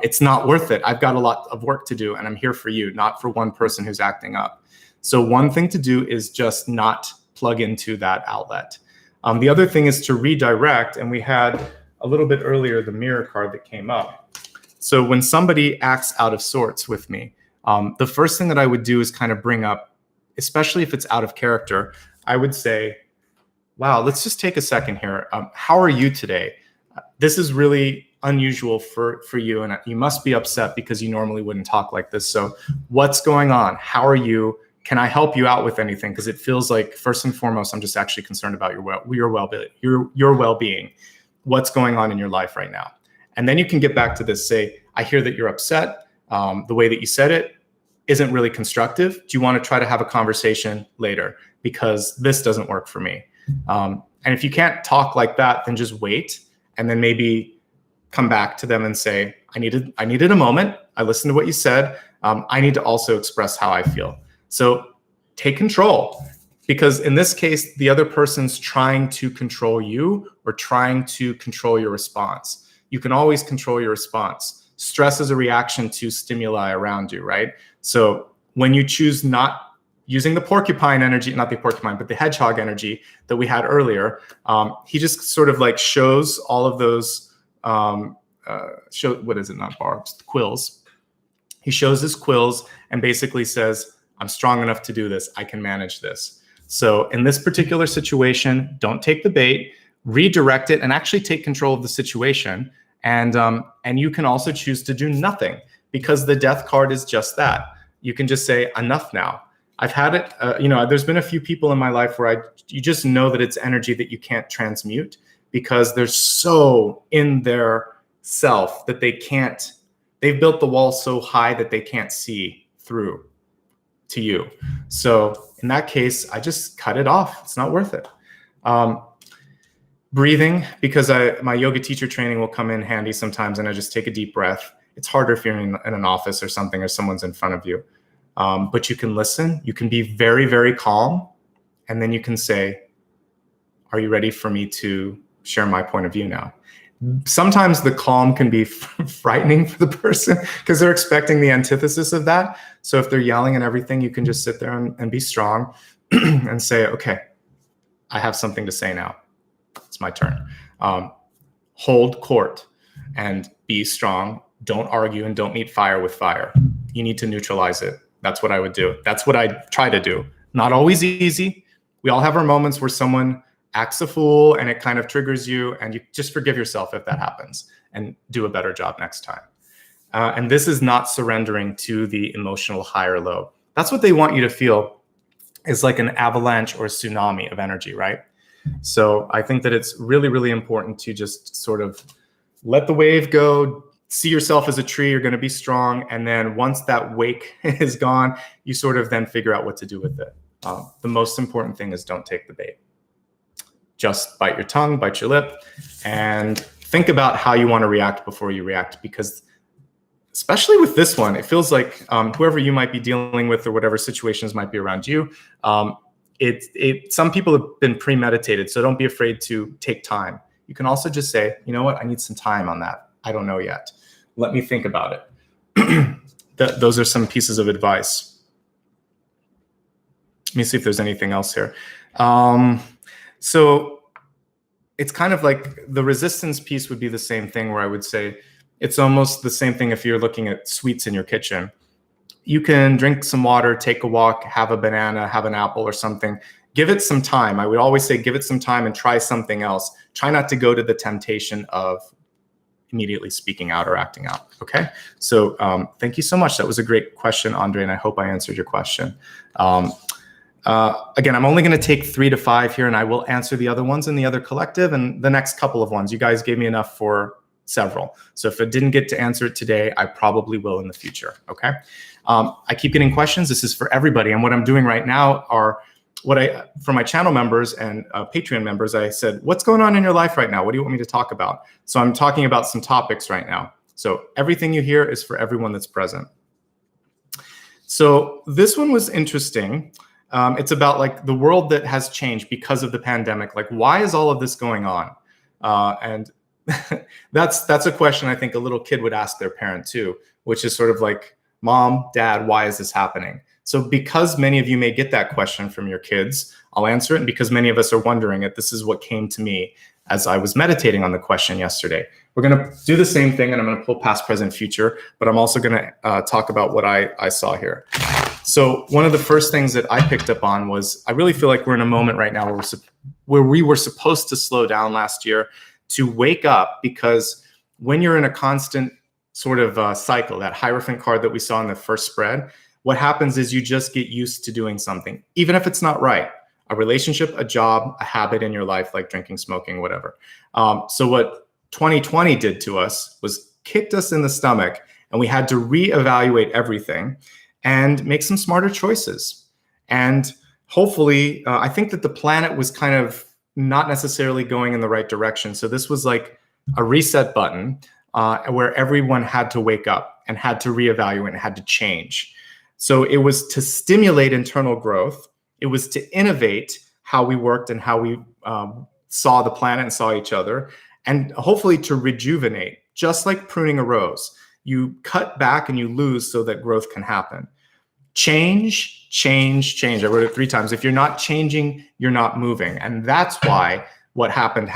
It's not worth it. I've got a lot of work to do, and I'm here for you, not for one person who's acting up. So one thing to do is just not plug into that outlet. The other thing is to redirect, and we had a little bit earlier the mirror card that came up. So when somebody acts out of sorts with me, the first thing that I would do is kind of bring up, especially if it's out of character, I would say, wow, let's just take a second here. How are you today? This is really unusual for you, and you must be upset because you normally wouldn't talk like this. So what's going on? How are you? Can I help you out with anything? Because it feels like, first and foremost, I'm just actually concerned about your well-being. What's going on in your life right now? And then you can get back to this, say, I hear that you're upset. The way that you said it isn't really constructive. Do you want to try to have a conversation later? Because this doesn't work for me. And if you can't talk like that, then just wait, and then maybe come back to them and say, I needed a moment. I listened to what you said. I need to also express how I feel. So take control, because in this case, the other person's trying to control you or trying to control your response. You can always control your response. Stress is a reaction to stimuli around you, right? So when you choose not using the porcupine energy, not the porcupine, but the hedgehog energy that we had earlier, he just sort of like shows all of those, quills. He shows his quills and basically says, I'm strong enough to do this. I can manage this. So in this particular situation, don't take the bait, redirect it, and actually take control of the situation. And you can also choose to do nothing, because the death card is just that. You can just say, enough now. I've had it, there's been a few people in my life where you just know that it's energy that you can't transmute, because they're so in their self that they've built the wall so high that they can't see through to you. So in that case, I just cut it off. It's not worth it. Breathing, because my yoga teacher training will come in handy sometimes, and I just take a deep breath. It's harder if you're in an office or something, or someone's in front of you. But you can listen. You can be very, very calm. And then you can say, are you ready for me to share my point of view now? Sometimes the calm can be frightening for the person because they're expecting the antithesis of that. So if they're yelling and everything, you can just sit there and be strong and say, okay, I have something to say now. It's my turn. Hold court and be strong. Don't argue and don't meet fire with fire. You need to neutralize it. That's what I would do. That's what I try to do. Not always easy. We all have our moments where someone acts a fool and it kind of triggers you, and you just forgive yourself if that happens and do a better job next time. And this is not surrendering to the emotional high or low. That's what they want you to feel, is like an avalanche or a tsunami of energy, right? So I think that it's really, really important to just sort of let the wave go, see yourself as a tree, you're going to be strong. And then once that wake is gone, you sort of then figure out what to do with it. The most important thing is don't take the bait. Just bite your tongue, bite your lip, and think about how you want to react before you react, because especially with this one, it feels like whoever you might be dealing with or whatever situations might be around you, some people have been premeditated, so don't be afraid to take time. You can also just say, you know what, I need some time on that. I don't know yet. Let me think about it. Those are some pieces of advice. Let me see if there's anything else here. So it's kind of like the resistance piece would be the same thing, where I would say it's almost the same thing if you're looking at sweets in your kitchen. You can drink some water, take a walk, have a banana, have an apple or something. Give it some time. I would always say give it some time and try something else. Try not to go to the temptation of immediately speaking out or acting out. Okay. So thank you so much. That was a great question, Andre, and I hope I answered your question. Again, I'm only going to take 3 to 5 here, and I will answer the other ones in the other collective and the next couple of ones. You guys gave me enough for several. So if I didn't get to answer it today, I probably will in the future. Okay. I keep getting questions. This is for everybody. And what I'm doing right now are for my channel members and Patreon members, I said, what's going on in your life right now? What do you want me to talk about? So I'm talking about some topics right now. So everything you hear is for everyone that's present. So this one was interesting. It's about like the world that has changed because of the pandemic. Like, why is all of this going on? And that's a question I think a little kid would ask their parent too, which is sort of like, Mom, Dad, why is this happening? So because many of you may get that question from your kids, I'll answer it. And because many of us are wondering it, this is what came to me as I was meditating on the question yesterday. We're going to do the same thing, and I'm going to pull past, present, future, but I'm also going to talk about what I saw here. So one of the first things that I picked up on was I really feel like we're in a moment right now where we were supposed to slow down last year to wake up, because when you're in a constant sort of cycle, that Hierophant card that we saw in the first spread, what happens is you just get used to doing something, even if it's not right. A relationship, a job, a habit in your life, like drinking, smoking, whatever. So what 2020 did to us was kicked us in the stomach, and we had to reevaluate everything and make some smarter choices. And hopefully, I think that the planet was kind of not necessarily going in the right direction. So this was like a reset button where everyone had to wake up and had to reevaluate and had to change. So it was to stimulate internal growth. It was to innovate how we worked and how we saw the planet and saw each other, and hopefully to rejuvenate, just like pruning a rose. You cut back and you lose so that growth can happen. Change, change, change. I wrote it 3 times. If you're not changing, you're not moving. And that's why what happened.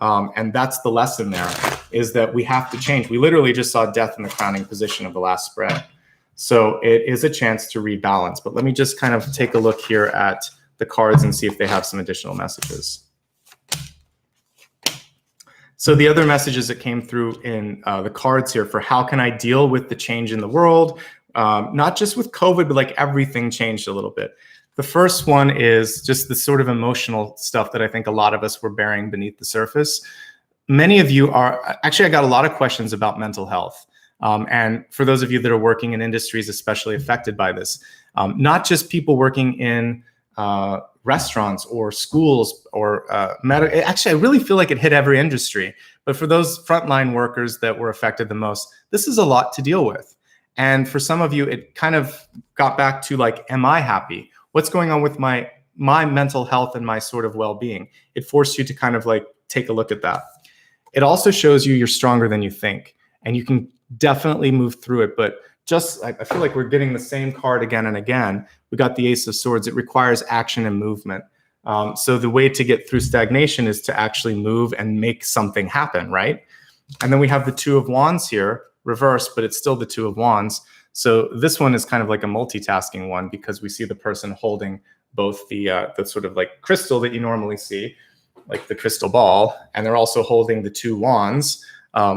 And that's the lesson there, is that we have to change. We literally just saw death in the crowning position of the last spread. So it is a chance to rebalance. But let me just kind of take a look here at the cards and see if they have some additional messages. So the other messages that came through in the cards here for how can I deal with the change in the world, not just with COVID, but like everything changed a little bit. The first one is just the sort of emotional stuff that I think a lot of us were bearing beneath the surface. Many of you are, actually I got a lot of questions about mental health. And for those of you that are working in industries especially affected by this, not just people working in restaurants or schools or actually, I really feel like it hit every industry. But for those frontline workers that were affected the most, this is a lot to deal with. And for some of you, it kind of got back to like, am I happy? What's going on with my mental health and my sort of well-being? It forced you to kind of like take a look at that. It also shows you you're stronger than you think, and you can definitely move through it. But just, I feel like we're getting the same card again and again. We got the Ace of Swords. It requires action and movement. So the way to get through stagnation is to actually move and make something happen, right? And then we have the Two of Wands here, reversed, but it's still the Two of Wands. So this one is kind of like a multitasking one, because we see the person holding both the sort of like crystal that you normally see, like the crystal ball, and they're also holding the 2 wands,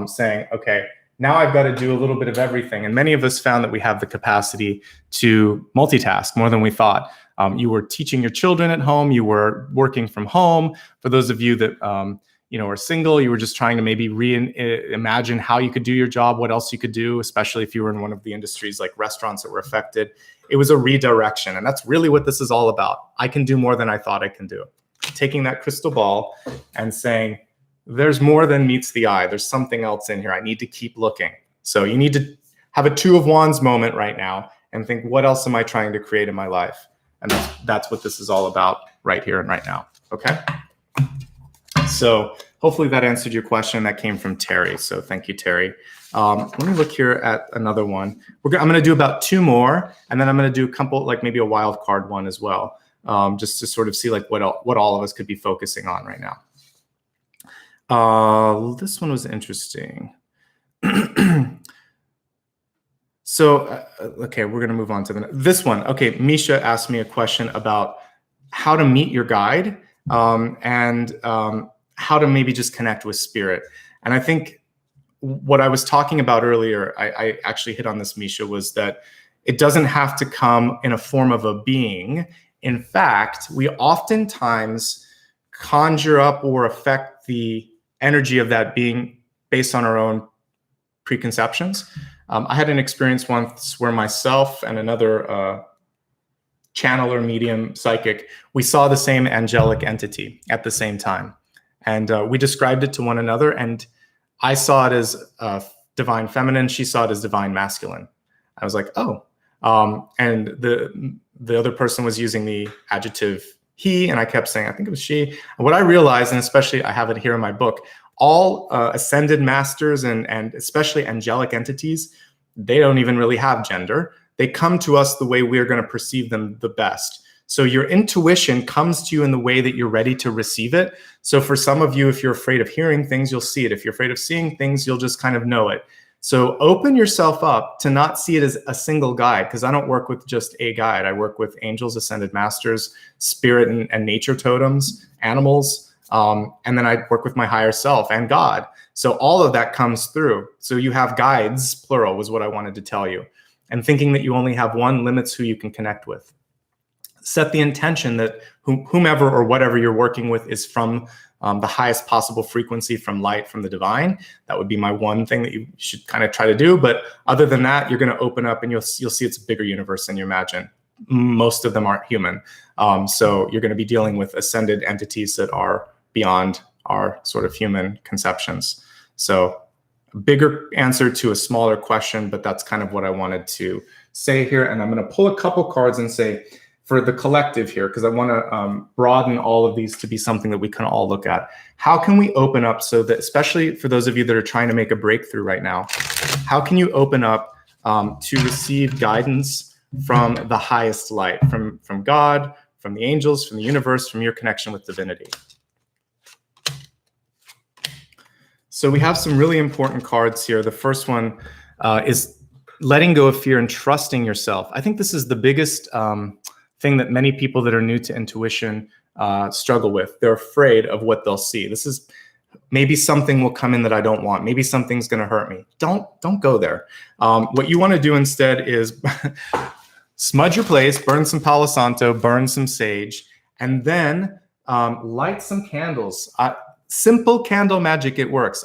saying, okay, now I've got to do a little bit of everything. And many of us found that we have the capacity to multitask more than we thought. You were teaching your children at home, you were working from home. For those of you that are single, you were just trying to maybe imagine how you could do your job, what else you could do, especially if you were in one of the industries like restaurants that were affected. It was a redirection, and that's really what this is all about. I can do more than I thought I can do. Taking that crystal ball and saying, there's more than meets the eye. There's something else in here. I need to keep looking. So you need to have a Two of Wands moment right now and think, what else am I trying to create in my life? And that's what this is all about right here and right now. Okay. So hopefully that answered your question. That came from Terry. So thank you, Terry. Let me look here at another one. I'm going to do about 2 more, and then I'm going to do a couple, like maybe a wild card one as well, just to sort of see like what all of us could be focusing on right now. This one was interesting. So, okay, we're going to move on to this one. Okay, Misha asked me a question about how to meet your guide and how to maybe just connect with spirit. And I think what I was talking about earlier, I actually hit on this, Misha, was that it doesn't have to come in a form of a being. In fact, we oftentimes conjure up or affect the energy of that being based on our own preconceptions. I had an experience once where myself and another channeler, medium, psychic, we saw the same angelic entity at the same time. And we described it to one another, and I saw it as divine feminine. She saw it as divine masculine. I was like, oh. And the other person was using the adjective he, and I kept saying, I think it was she. And what I realized, and especially I have it here in my book, all ascended masters and especially angelic entities, they don't even really have gender. They come to us the way we're going to perceive them the best. So your intuition comes to you in the way that you're ready to receive it. So for some of you, if you're afraid of hearing things, you'll see it. If you're afraid of seeing things, you'll just kind of know it. So open yourself up to not see it as a single guide, because I don't work with just a guide. I work with angels, ascended masters, spirit and nature totems, animals, and then I work with my higher self and God. So all of that comes through. So you have guides, plural, was what I wanted to tell you. And thinking that you only have one limits who you can connect with. Set the intention that whomever or whatever you're working with is from the highest possible frequency, from light, from the divine. That would be my one thing that you should kind of try to do. But other than that, you're going to open up and you'll see it's a bigger universe than you imagine. Most of them aren't human. So you're going to be dealing with ascended entities that are beyond our sort of human conceptions. So a bigger answer to a smaller question, but that's kind of what I wanted to say here. And I'm going to pull a couple cards and say, for the collective here, because I want to broaden all of these to be something that we can all look at. How can we open up so that, especially for those of you that are trying to make a breakthrough right now, how can you open up to receive guidance from the highest light, from God, from the angels, from the universe, from your connection with divinity? So we have some really important cards here. The first one is letting go of fear and trusting yourself. I think this is the biggest thing that many people that are new to intuition struggle with. They're afraid of what they'll see. This is maybe something will come in that I don't want. Maybe something's going to hurt me. Don't go there. What you want to do instead is smudge your place, burn some Palo Santo, burn some sage, and then light some candles. Simple candle magic, it works.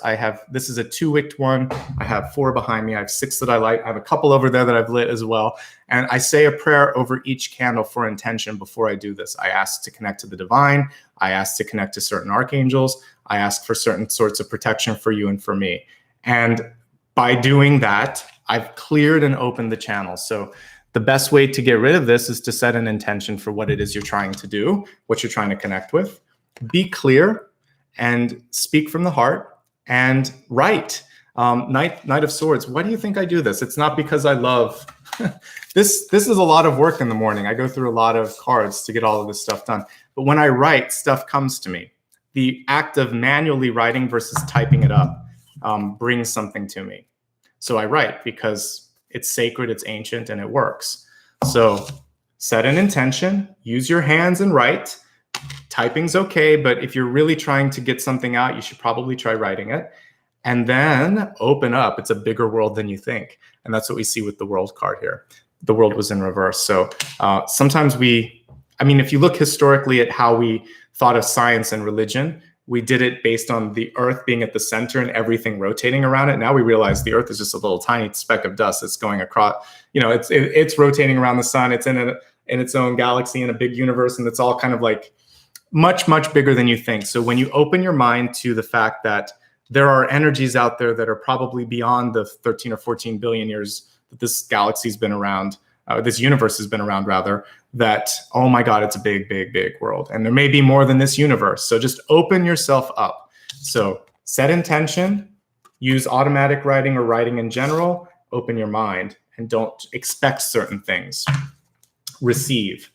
This is a 2-wicked one. I have 4 behind me. I have 6 that I light. I have a couple over there that I've lit as well. And I say a prayer over each candle for intention before I do this. I ask to connect to the divine. I ask to connect to certain archangels. I ask for certain sorts of protection for you and for me. And by doing that, I've cleared and opened the channel. So the best way to get rid of this is to set an intention for what it is you're trying to do, what you're trying to connect with. Be clear and speak from the heart and write. Knight of Swords. Why do you think I do this? It's not because I love this. This is a lot of work in the morning. I go through a lot of cards to get all of this stuff done. But when I write, stuff comes to me. The act of manually writing versus typing it up brings something to me. So I write because it's sacred, it's ancient, and it works. So set an intention, use your hands and write. Typing's okay, but if you're really trying to get something out, you should probably try writing it. And then open up. It's a bigger world than you think. And that's what we see with the world card here. The world was in reverse. So sometimes if you look historically at how we thought of science and religion, we did it based on the earth being at the center and everything rotating around it. Now we realize the earth is just a little tiny speck of dust that's going across, it's rotating around the sun. It's in its own galaxy in a big universe. And it's all kind of like much, much bigger than you think. So when you open your mind to the fact that there are energies out there that are probably beyond the 13 or 14 billion years that this galaxy's been around, this universe has been around rather, that, oh my God, it's a big, big, big world. And there may be more than this universe. So just open yourself up. So set intention, use automatic writing or writing in general, open your mind, and don't expect certain things. Receive.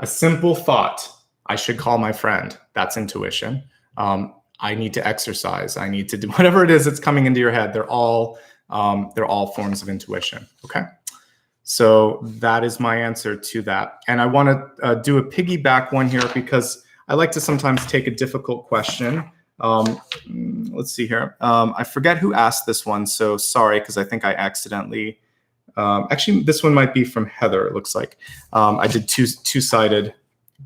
A simple thought, I should call my friend. That's intuition. I need to exercise. I need to do whatever it is that's coming into your head. They're all forms of intuition. Okay. So that is my answer to that. And I want to do a piggyback one here because I like to sometimes take a difficult question. Let's see here. I forget who asked this one. So sorry, because I think I accidentally, actually, this one might be from Heather, it looks like. I did two-sided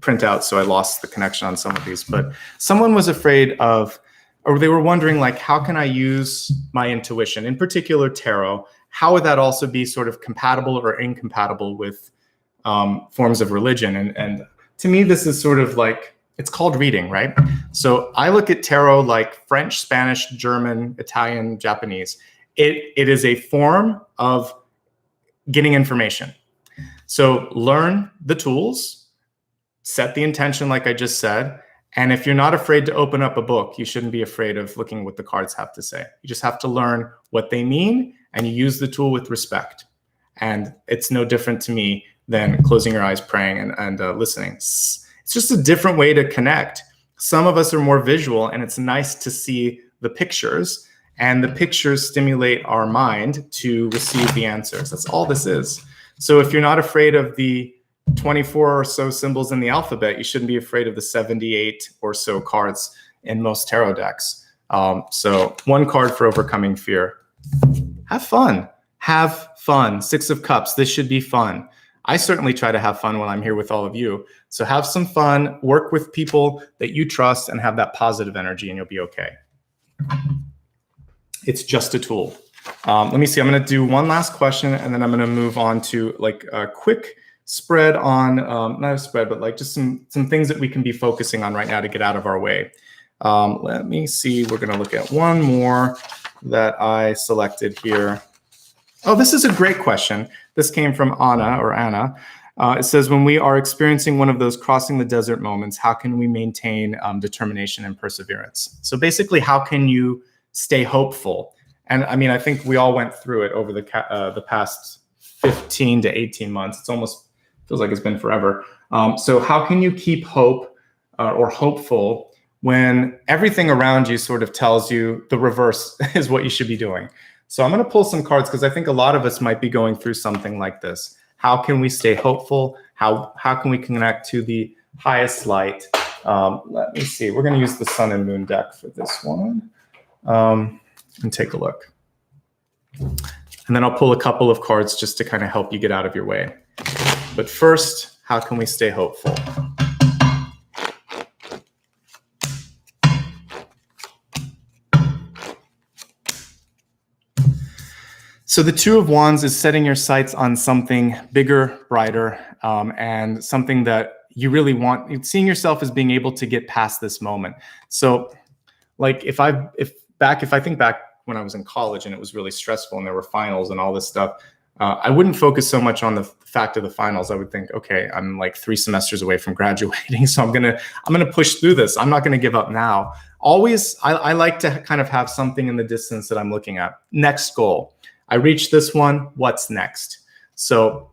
printout, so I lost the connection on some of these. But someone was afraid of, or they were wondering, like, how can I use my intuition, in particular tarot? How would that also be sort of compatible or incompatible with forms of religion? And to me, this is sort of like, it's called reading, right? So I look at tarot like French, Spanish, German, Italian, Japanese. It is a form of getting information. So learn the tools, set the intention like I just said, and if you're not afraid to open up a book, you shouldn't be afraid of looking what the cards have to say. You just have to learn what they mean, and you use the tool with respect. And it's no different to me than closing your eyes, praying, and listening. It's just a different way to connect. Some of us are more visual, and it's nice to see the pictures, and the pictures stimulate our mind to receive the answers. That's all this is. So if you're not afraid of the 24 or so symbols in the alphabet, you shouldn't be afraid of the 78 or so cards in most tarot decks. So one card for overcoming fear. Have fun. Have fun. 6 of Cups. This should be fun. I certainly try to have fun when I'm here with all of you. So have some fun, work with people that you trust, and have that positive energy, and you'll be okay. It's just a tool. Let me see. I'm going to do one last question, and then I'm going to move on to like a quick spread on, not a spread, but like just some things that we can be focusing on right now to get out of our way. Let me see. We're going to look at one more that I selected here. Oh, this is a great question. This came from Anna. It says, when we are experiencing one of those crossing the desert moments, how can we maintain determination and perseverance? So basically, how can you stay hopeful? And I mean, I think we all went through it over the past 15 to 18 months. It's almost feels like it's been forever. So how can you keep hope or hopeful when everything around you sort of tells you the reverse is what you should be doing? So I'm going to pull some cards because I think a lot of us might be going through something like this. How can we stay hopeful? How can we connect to the highest light? Let me see. We're going to use the Sun and Moon deck for this one. And take a look. And then I'll pull a couple of cards just to kind of help you get out of your way. But first, how can we stay hopeful? So the Two of Wands is setting your sights on something bigger, brighter, and something that you really want. It's seeing yourself as being able to get past this moment. So like if I think back when I was in college and it was really stressful and there were finals and all this stuff, I wouldn't focus so much on the fact of the finals. I would think, okay, I'm like 3 semesters away from graduating, so I'm gonna push through this. I'm not gonna give up now. Always, I like to kind of have something in the distance that I'm looking at. Next goal. I reached this one. What's next? So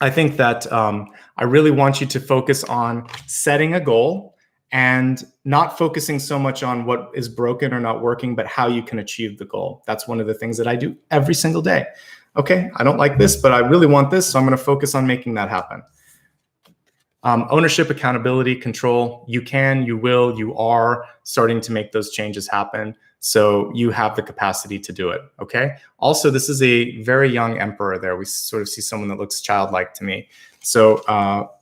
I think that I really want you to focus on setting a goal and not focusing so much on what is broken or not working, but how you can achieve the goal. That's one of the things that I do every single day. Okay, I don't like this, but I really want this, so I'm going to focus on making that happen. Ownership, accountability, control. You can, you will, you are starting to make those changes happen. So you have the capacity to do it, okay? Also, this is a very young emperor there. We sort of see someone that looks childlike to me. So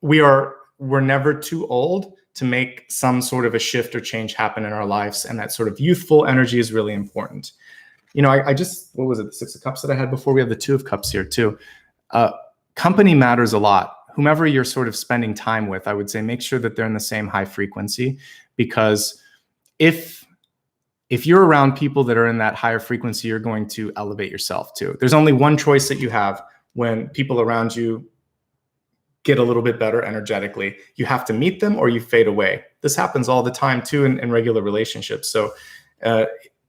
we're never too old to make some sort of a shift or change happen in our lives. And that sort of youthful energy is really important. You know, I just, what was it, the 6 of Cups that I had before? We have the 2 of Cups here too. Company matters a lot. Whomever you're sort of spending time with, I would say make sure that they're in the same high frequency, because if if you're around people that are in that higher frequency, you're going to elevate yourself too. There's only one choice that you have when people around you get a little bit better energetically. You have to meet them or you fade away. This happens all the time too in regular relationships. So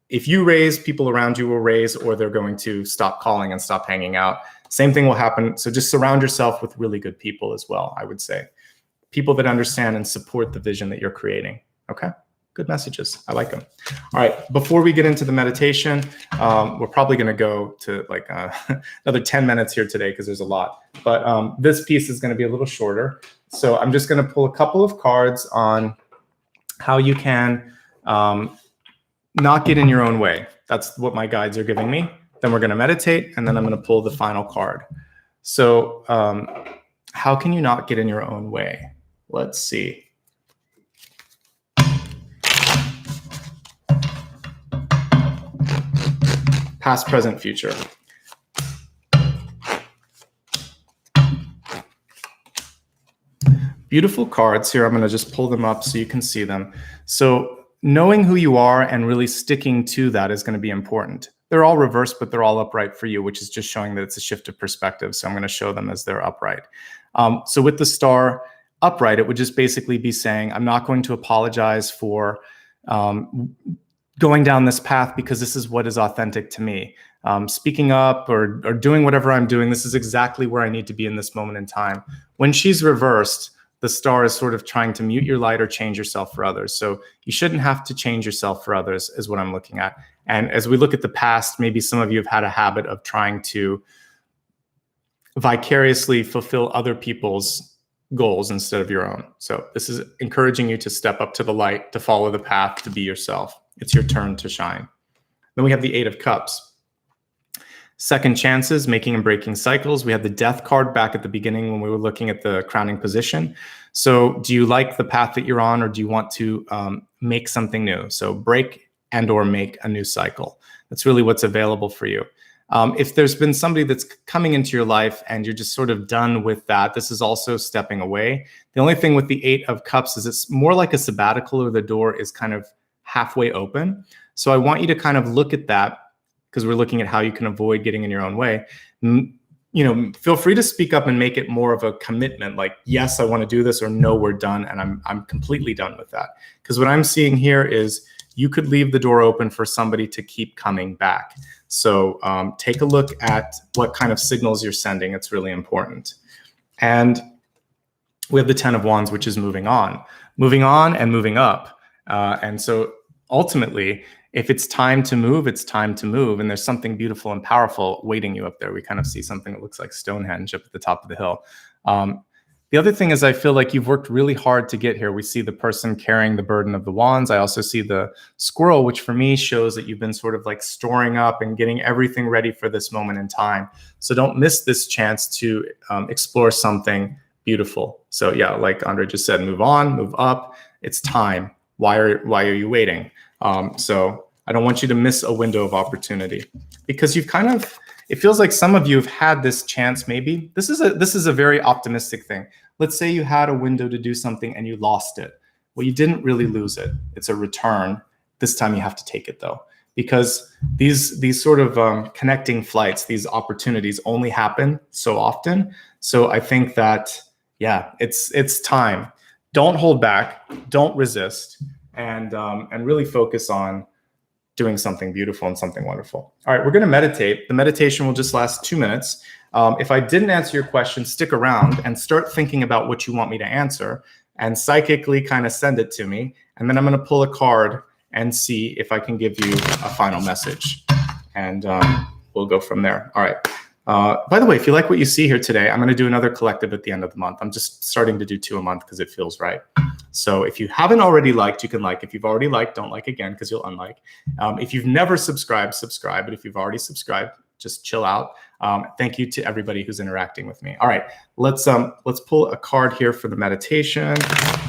if you raise, people around you will raise, or they're going to stop calling and stop hanging out. Same thing will happen. So just surround yourself with really good people as well, I would say. People that understand and support the vision that you're creating. Okay? Good messages. I like them. All right. Before we get into the meditation, we're probably going to go to like another 10 minutes here today because there's a lot. But this piece is going to be a little shorter. So I'm just going to pull a couple of cards on how you can not get in your own way. That's what my guides are giving me. Then we're going to meditate, and then I'm going to pull the final card. So how can you not get in your own way? Let's see. Past, present, future. Beautiful cards here. I'm going to just pull them up so you can see them. So knowing who you are and really sticking to that is going to be important. They're all reversed, but they're all upright for you, which is just showing that it's a shift of perspective. So I'm going to show them as they're upright. So with the star upright, it would just basically be saying, I'm not going to apologize for going down this path because this is what is authentic to me. Speaking up or doing whatever I'm doing, this is exactly where I need to be in this moment in time. When she's reversed, the star is sort of trying to mute your light or change yourself for others. So you shouldn't have to change yourself for others is what I'm looking at. And as we look at the past, maybe some of you have had a habit of trying to vicariously fulfill other people's goals instead of your own. So this is encouraging you to step up to the light, to follow the path, to be yourself. It's your turn to shine. Then we have the Eight of Cups. Second chances, making and breaking cycles. We had the Death card back at the beginning when we were looking at the crowning position. So do you like the path that you're on, or do you want to make something new? So break and or make a new cycle. That's really what's available for you. If there's been somebody that's coming into your life and you're just sort of done with that, this is also stepping away. The only thing with the Eight of Cups is it's more like a sabbatical, or the door is kind of halfway open. So I want you to kind of look at that, because we're looking at how you can avoid getting in your own way. Feel free to speak up and make it more of a commitment, like, yes, I want to do this, or no, we're done, and I'm completely done with that. Because what I'm seeing here is you could leave the door open for somebody to keep coming back. So take a look at what kind of signals you're sending. It's really important. And we have the Ten of Wands, which is moving on and moving up. And so ultimately, if it's time to move, it's time to move. And there's something beautiful and powerful waiting you up there. We kind of see something that looks like Stonehenge up at the top of the hill. The other thing is, I feel like you've worked really hard to get here. We see the person carrying the burden of the wands. I also see the squirrel, which for me shows that you've been sort of like storing up and getting everything ready for this moment in time. So don't miss this chance to explore something beautiful. So yeah, like Andre just said, move on, move up. It's time. Why are you waiting? So I don't want you to miss a window of opportunity, because you've kind of, it feels like some of you have had this chance. Maybe this is a very optimistic thing. Let's say you had a window to do something and you lost it. Well, you didn't really lose it. It's a return. This time you have to take it though, because these sort of connecting flights, these opportunities only happen so often. So I think that, yeah, it's time. Don't hold back. Don't resist, and really focus on doing something beautiful and something wonderful. All right, we're going to meditate. The meditation will just last 2 minutes. If I didn't answer your question, stick around and start thinking about what you want me to answer, and psychically kind of send it to me. And then I'm going to pull a card and see if I can give you a final message. And we'll go from there. All right. By the way, if you like what you see here today, I'm going to do another collective at the end of the month. I'm just starting to do 2 a month because it feels right. So if you haven't already liked, you can like. If you've already liked, don't like again because you'll unlike. If you've never subscribed, subscribe. But if you've already subscribed, just chill out. Thank you to everybody who's interacting with me. All right, let's pull a card here for the meditation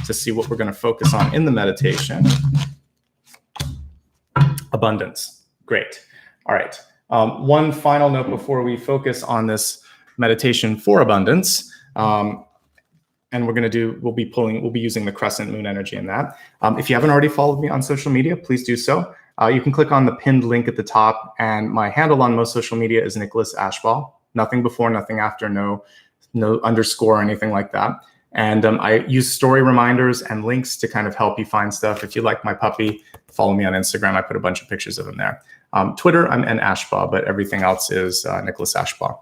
to see what we're going to focus on in the meditation. Abundance. Great. All right. One final note before we focus on this meditation for abundance. And we'll be using the crescent moon energy in that. If you haven't already followed me on social media, please do so. You can click on the pinned link at the top, and my handle on most social media is Nicholas Ashbaugh. Nothing before, nothing after, no underscore or anything like that. And I use story reminders and links to kind of help you find stuff. If you like my puppy, follow me on Instagram. I put a bunch of pictures of him there. Twitter, I'm an Ashbaugh, but everything else is Nicholas Ashbaugh.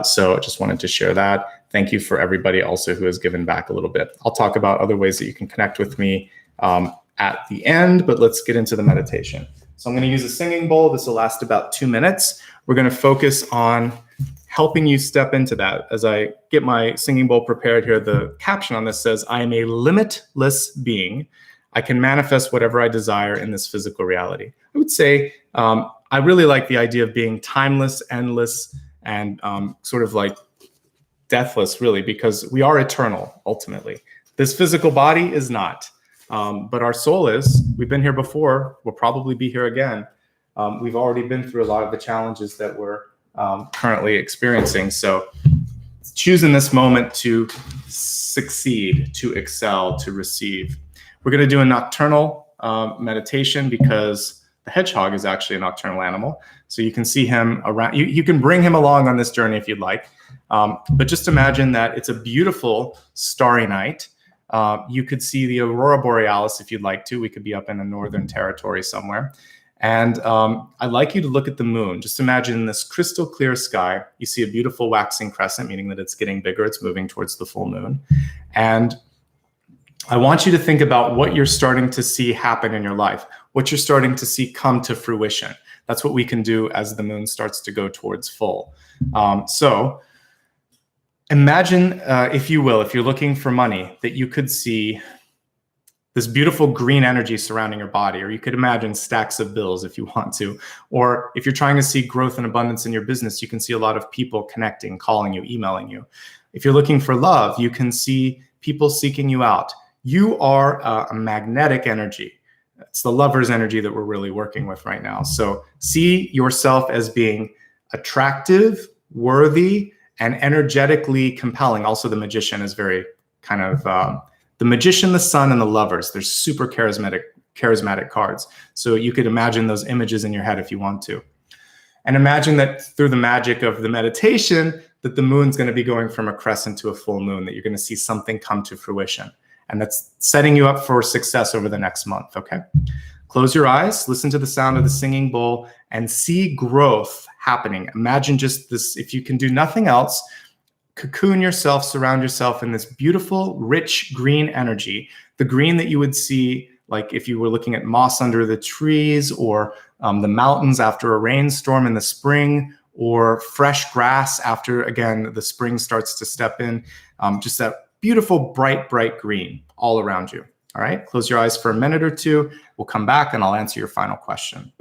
So I just wanted to share that. Thank you for everybody also who has given back a little bit. I'll talk about other ways that you can connect with me at the end, but let's get into the meditation. So I'm going to use a singing bowl. This will last about 2 minutes. We're going to focus on helping you step into that. As I get my singing bowl prepared here, the caption on this says, "I am a limitless being. I can manifest whatever I desire in this physical reality." I would say I really like the idea of being timeless, endless, and sort of like deathless, really, because we are eternal, ultimately. This physical body is not, but our soul is. We've been here before. We'll probably be here again. We've already been through a lot of the challenges that we're currently experiencing. So choose in this moment to succeed, to excel, to receive. We're going to do a nocturnal meditation because the hedgehog is actually a nocturnal animal. So you can see him around. You can bring him along on this journey if you'd like. But just imagine that it's a beautiful starry night. You could see the aurora borealis if you'd like to. We could be up in a northern territory somewhere. And I'd like you to look at the moon. Just imagine this crystal clear sky. You see a beautiful waxing crescent, meaning that it's getting bigger. It's moving towards the full moon. And I want you to think about what you're starting to see happen in your life, what you're starting to see come to fruition. That's what we can do as the moon starts to go towards full. So imagine, if you will, if you're looking for money, that you could see this beautiful green energy surrounding your body, or you could imagine stacks of bills if you want to. Or if you're trying to see growth and abundance in your business, you can see a lot of people connecting, calling you, emailing you. If you're looking for love, you can see people seeking you out. You are a magnetic energy. It's the lover's energy that we're really working with right now. So see yourself as being attractive, worthy, and energetically compelling. Also, the magician is very kind of the magician, the sun, and the lovers. They're super charismatic cards. So you could imagine those images in your head if you want to. And imagine that through the magic of the meditation, that the moon's going to be going from a crescent to a full moon, that you're going to see something come to fruition. And that's setting you up for success over the next month, okay? Close your eyes, listen to the sound of the singing bowl, and see growth happening. Imagine just this, if you can do nothing else, cocoon yourself, surround yourself in this beautiful, rich green energy, the green that you would see like if you were looking at moss under the trees, or the mountains after a rainstorm in the spring, or fresh grass after, again, the spring starts to step in. Just that beautiful, bright green all around you. All right, close your eyes for a minute or two. We'll come back and I'll answer your final question.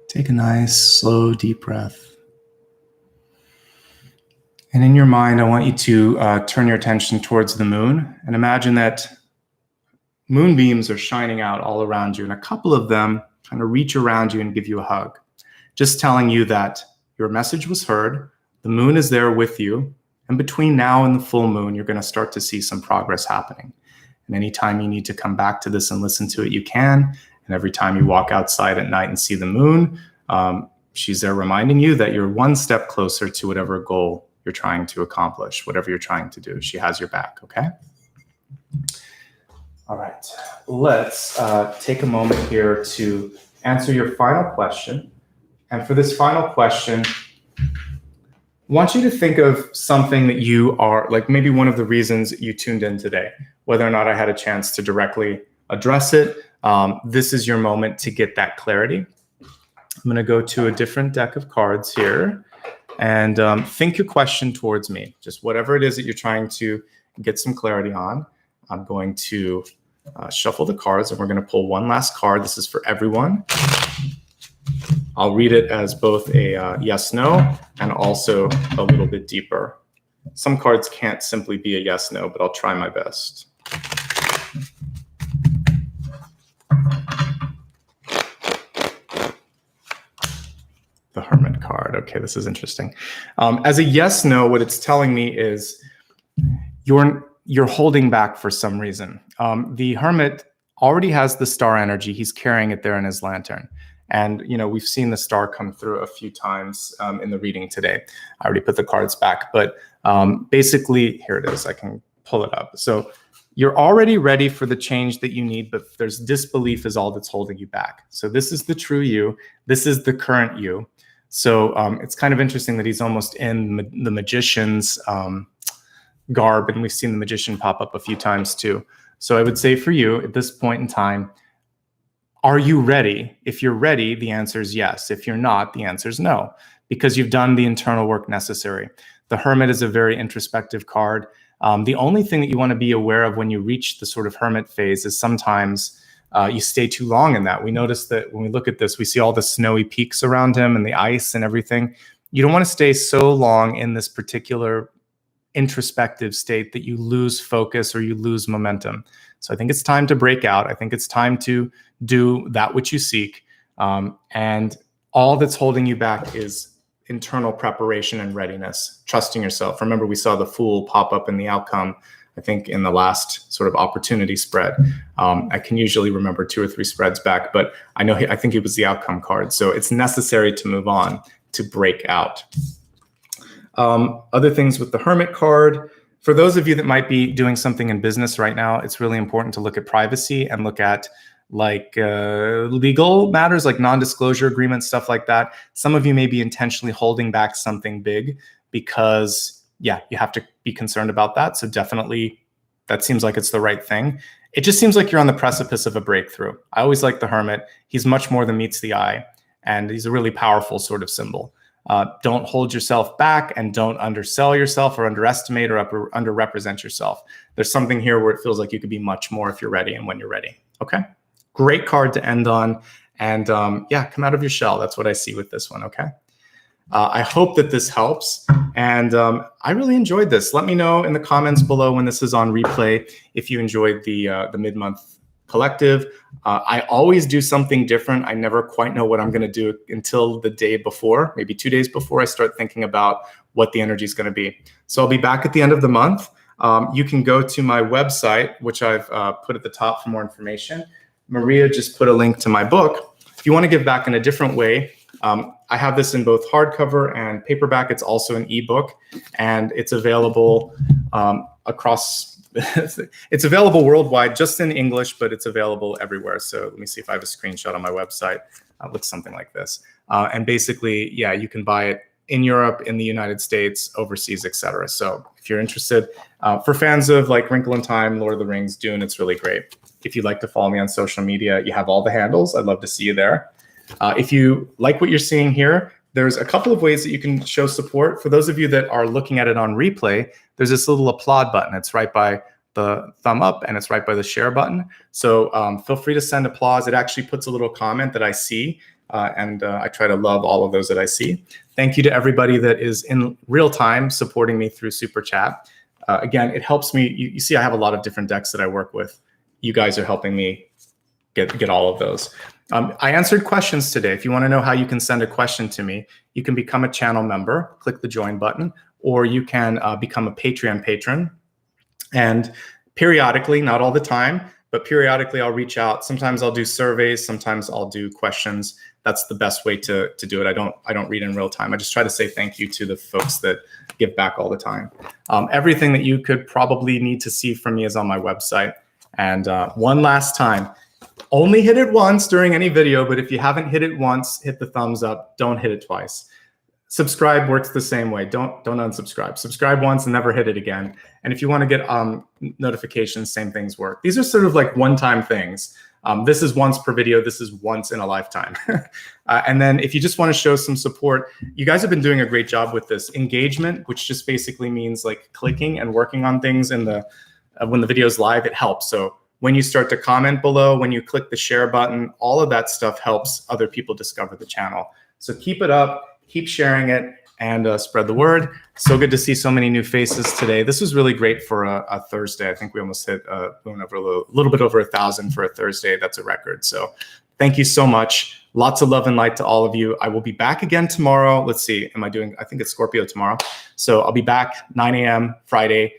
Take a nice, slow, deep breath. And in your mind, I want you to turn your attention towards the moon and imagine that moonbeams are shining out all around you, and a couple of them kind of reach around you and give you a hug, just telling you that your message was heard, the moon is there with you, and between now and the full moon, you're going to start to see some progress happening. And anytime you need to come back to this and listen to it, you can. And every time you walk outside at night and see the moon, she's there reminding you that you're one step closer to whatever goal you're trying to accomplish, whatever you're trying to do. She has your back, okay? All right, let's take a moment here to answer your final question. And for this final question, I want you to think of something that you are, like maybe one of the reasons you tuned in today, whether or not I had a chance to directly address it. This is your moment to get that clarity. I'm going to go to a different deck of cards here and think your question towards me, just whatever it is that you're trying to get some clarity on. I'm going to shuffle the cards and we're going to pull one last card. This is for everyone. I'll read it as both a yes, no, and also a little bit deeper. Some cards can't simply be a yes, no, but I'll try my best. The Hermit card. Okay, this is interesting. As a yes, no, what it's telling me is you're holding back for some reason. The Hermit already has the star energy. He's carrying it there in his lantern. And, you know, we've seen the star come through a few times in the reading today. I already put the cards back, but basically, here it is. I can pull it up. So you're already ready for the change that you need, but there's disbelief is all that's holding you back. So this is the true you. This is the current you. So it's kind of interesting that he's almost in the magician's garb, and we've seen the magician pop up a few times too. So I would say for you at this point in time, are you ready? If you're ready, the answer is yes. If you're not, the answer is no, because you've done the internal work necessary. The Hermit is a very introspective card. The only thing that you want to be aware of when you reach the sort of Hermit phase is sometimes you stay too long in that. We notice that when we look at this, we see all the snowy peaks around him and the ice and everything. You don't want to stay so long in this particular introspective state that you lose focus or you lose momentum. So I think it's time to break out. I think it's time to do that which you seek. And all that's holding you back is internal preparation and readiness, trusting yourself. Remember, we saw the Fool pop up in the outcome, I think, in the last sort of opportunity spread. I can usually remember 2 or 3 spreads back, but I think it was the outcome card. So it's necessary to move on, to break out. Other things with the Hermit card, for those of you that might be doing something in business right now, it's really important to look at privacy and look at like legal matters, like non-disclosure agreements, stuff like that. Some of you may be intentionally holding back something big because, yeah, you have to be concerned about that. So definitely that seems like it's the right thing. It just seems like you're on the precipice of a breakthrough. I always like the Hermit. He's much more than meets the eye, and he's a really powerful sort of symbol. Don't hold yourself back and don't undersell yourself or underestimate or underrepresent yourself. There's something here where it feels like you could be much more if you're ready and when you're ready. Okay. Great card to end on. And yeah, come out of your shell. That's what I see with this one. Okay. I hope that this helps. And I really enjoyed this. Let me know in the comments below when this is on replay if you enjoyed the mid-month collective. I always do something different. I never quite know what I'm going to do until the day before, maybe 2 days before I start thinking about what the energy is going to be. So I'll be back at the end of the month. You can go to my website, which I've put at the top for more information. Maria just put a link to my book. If you want to give back in a different way, I have this in both hardcover and paperback. It's also an ebook, and it's available across. It's available worldwide, just in English, but it's available everywhere. So let me see if I have a screenshot on my website. It looks something like this. And basically, yeah, you can buy it in Europe, in the United States, overseas, etc. So if you're interested, for fans of like Wrinkle in Time, Lord of the Rings, Dune, it's really great. If you'd like to follow me on social media, you have all the handles. I'd love to see you there. If you like what you're seeing here, there's a couple of ways that you can show support. For those of you that are looking at it on replay, there's this little applaud button. It's right by the thumb up and it's right by the share button. So feel free to send applause. It actually puts a little comment that I see, and I try to love all of those that I see. Thank you to everybody that is in real time supporting me through Super Chat. Again, it helps me. You see, I have a lot of different decks that I work with. You guys are helping me get all of those. I answered questions today. If you want to know how you can send a question to me, you can become a channel member, click the join button, or you can become a Patreon patron. And periodically, not all the time, but periodically I'll reach out. Sometimes I'll do surveys. Sometimes I'll do questions that's the best way to do it. I don't read in real time. I just try to say thank you to the folks that give back all the time. Everything that you could probably need to see from me is on my website. And one last time, only hit it once during any video, but if you haven't hit it once, hit the thumbs up. Don't hit it twice. Subscribe works the same way. Don't unsubscribe. Subscribe once and never hit it again. And if you want to get notifications, same things work. These are sort of like one-time things. This is once per video. This is once in a lifetime. And then if you just want to show some support, you guys have been doing a great job with this engagement, which just basically means like clicking and working on things in the when the video is live. It helps. So when you start to comment below, when you click the share button, all of that stuff helps other people discover the channel. So keep it up. Keep sharing it and spread the word. So good to see so many new faces today. This was really great for a Thursday. I think we almost hit went over a little bit over 1,000 for a Thursday. That's a record. So thank you so much. Lots of love and light to all of you. I will be back again tomorrow. Let's see. Am I doing? I think it's Scorpio tomorrow. So I'll be back 9 a.m. Friday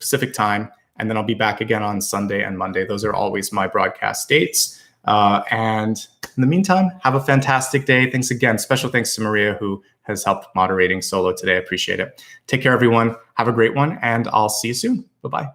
Pacific time. And then I'll be back again on Sunday and Monday. Those are always my broadcast dates. And in the meantime, have a fantastic day. Thanks again. Special thanks to Maria, who has helped moderating solo today. I appreciate it. Take care, everyone. Have a great one, and I'll see you soon. Bye-bye.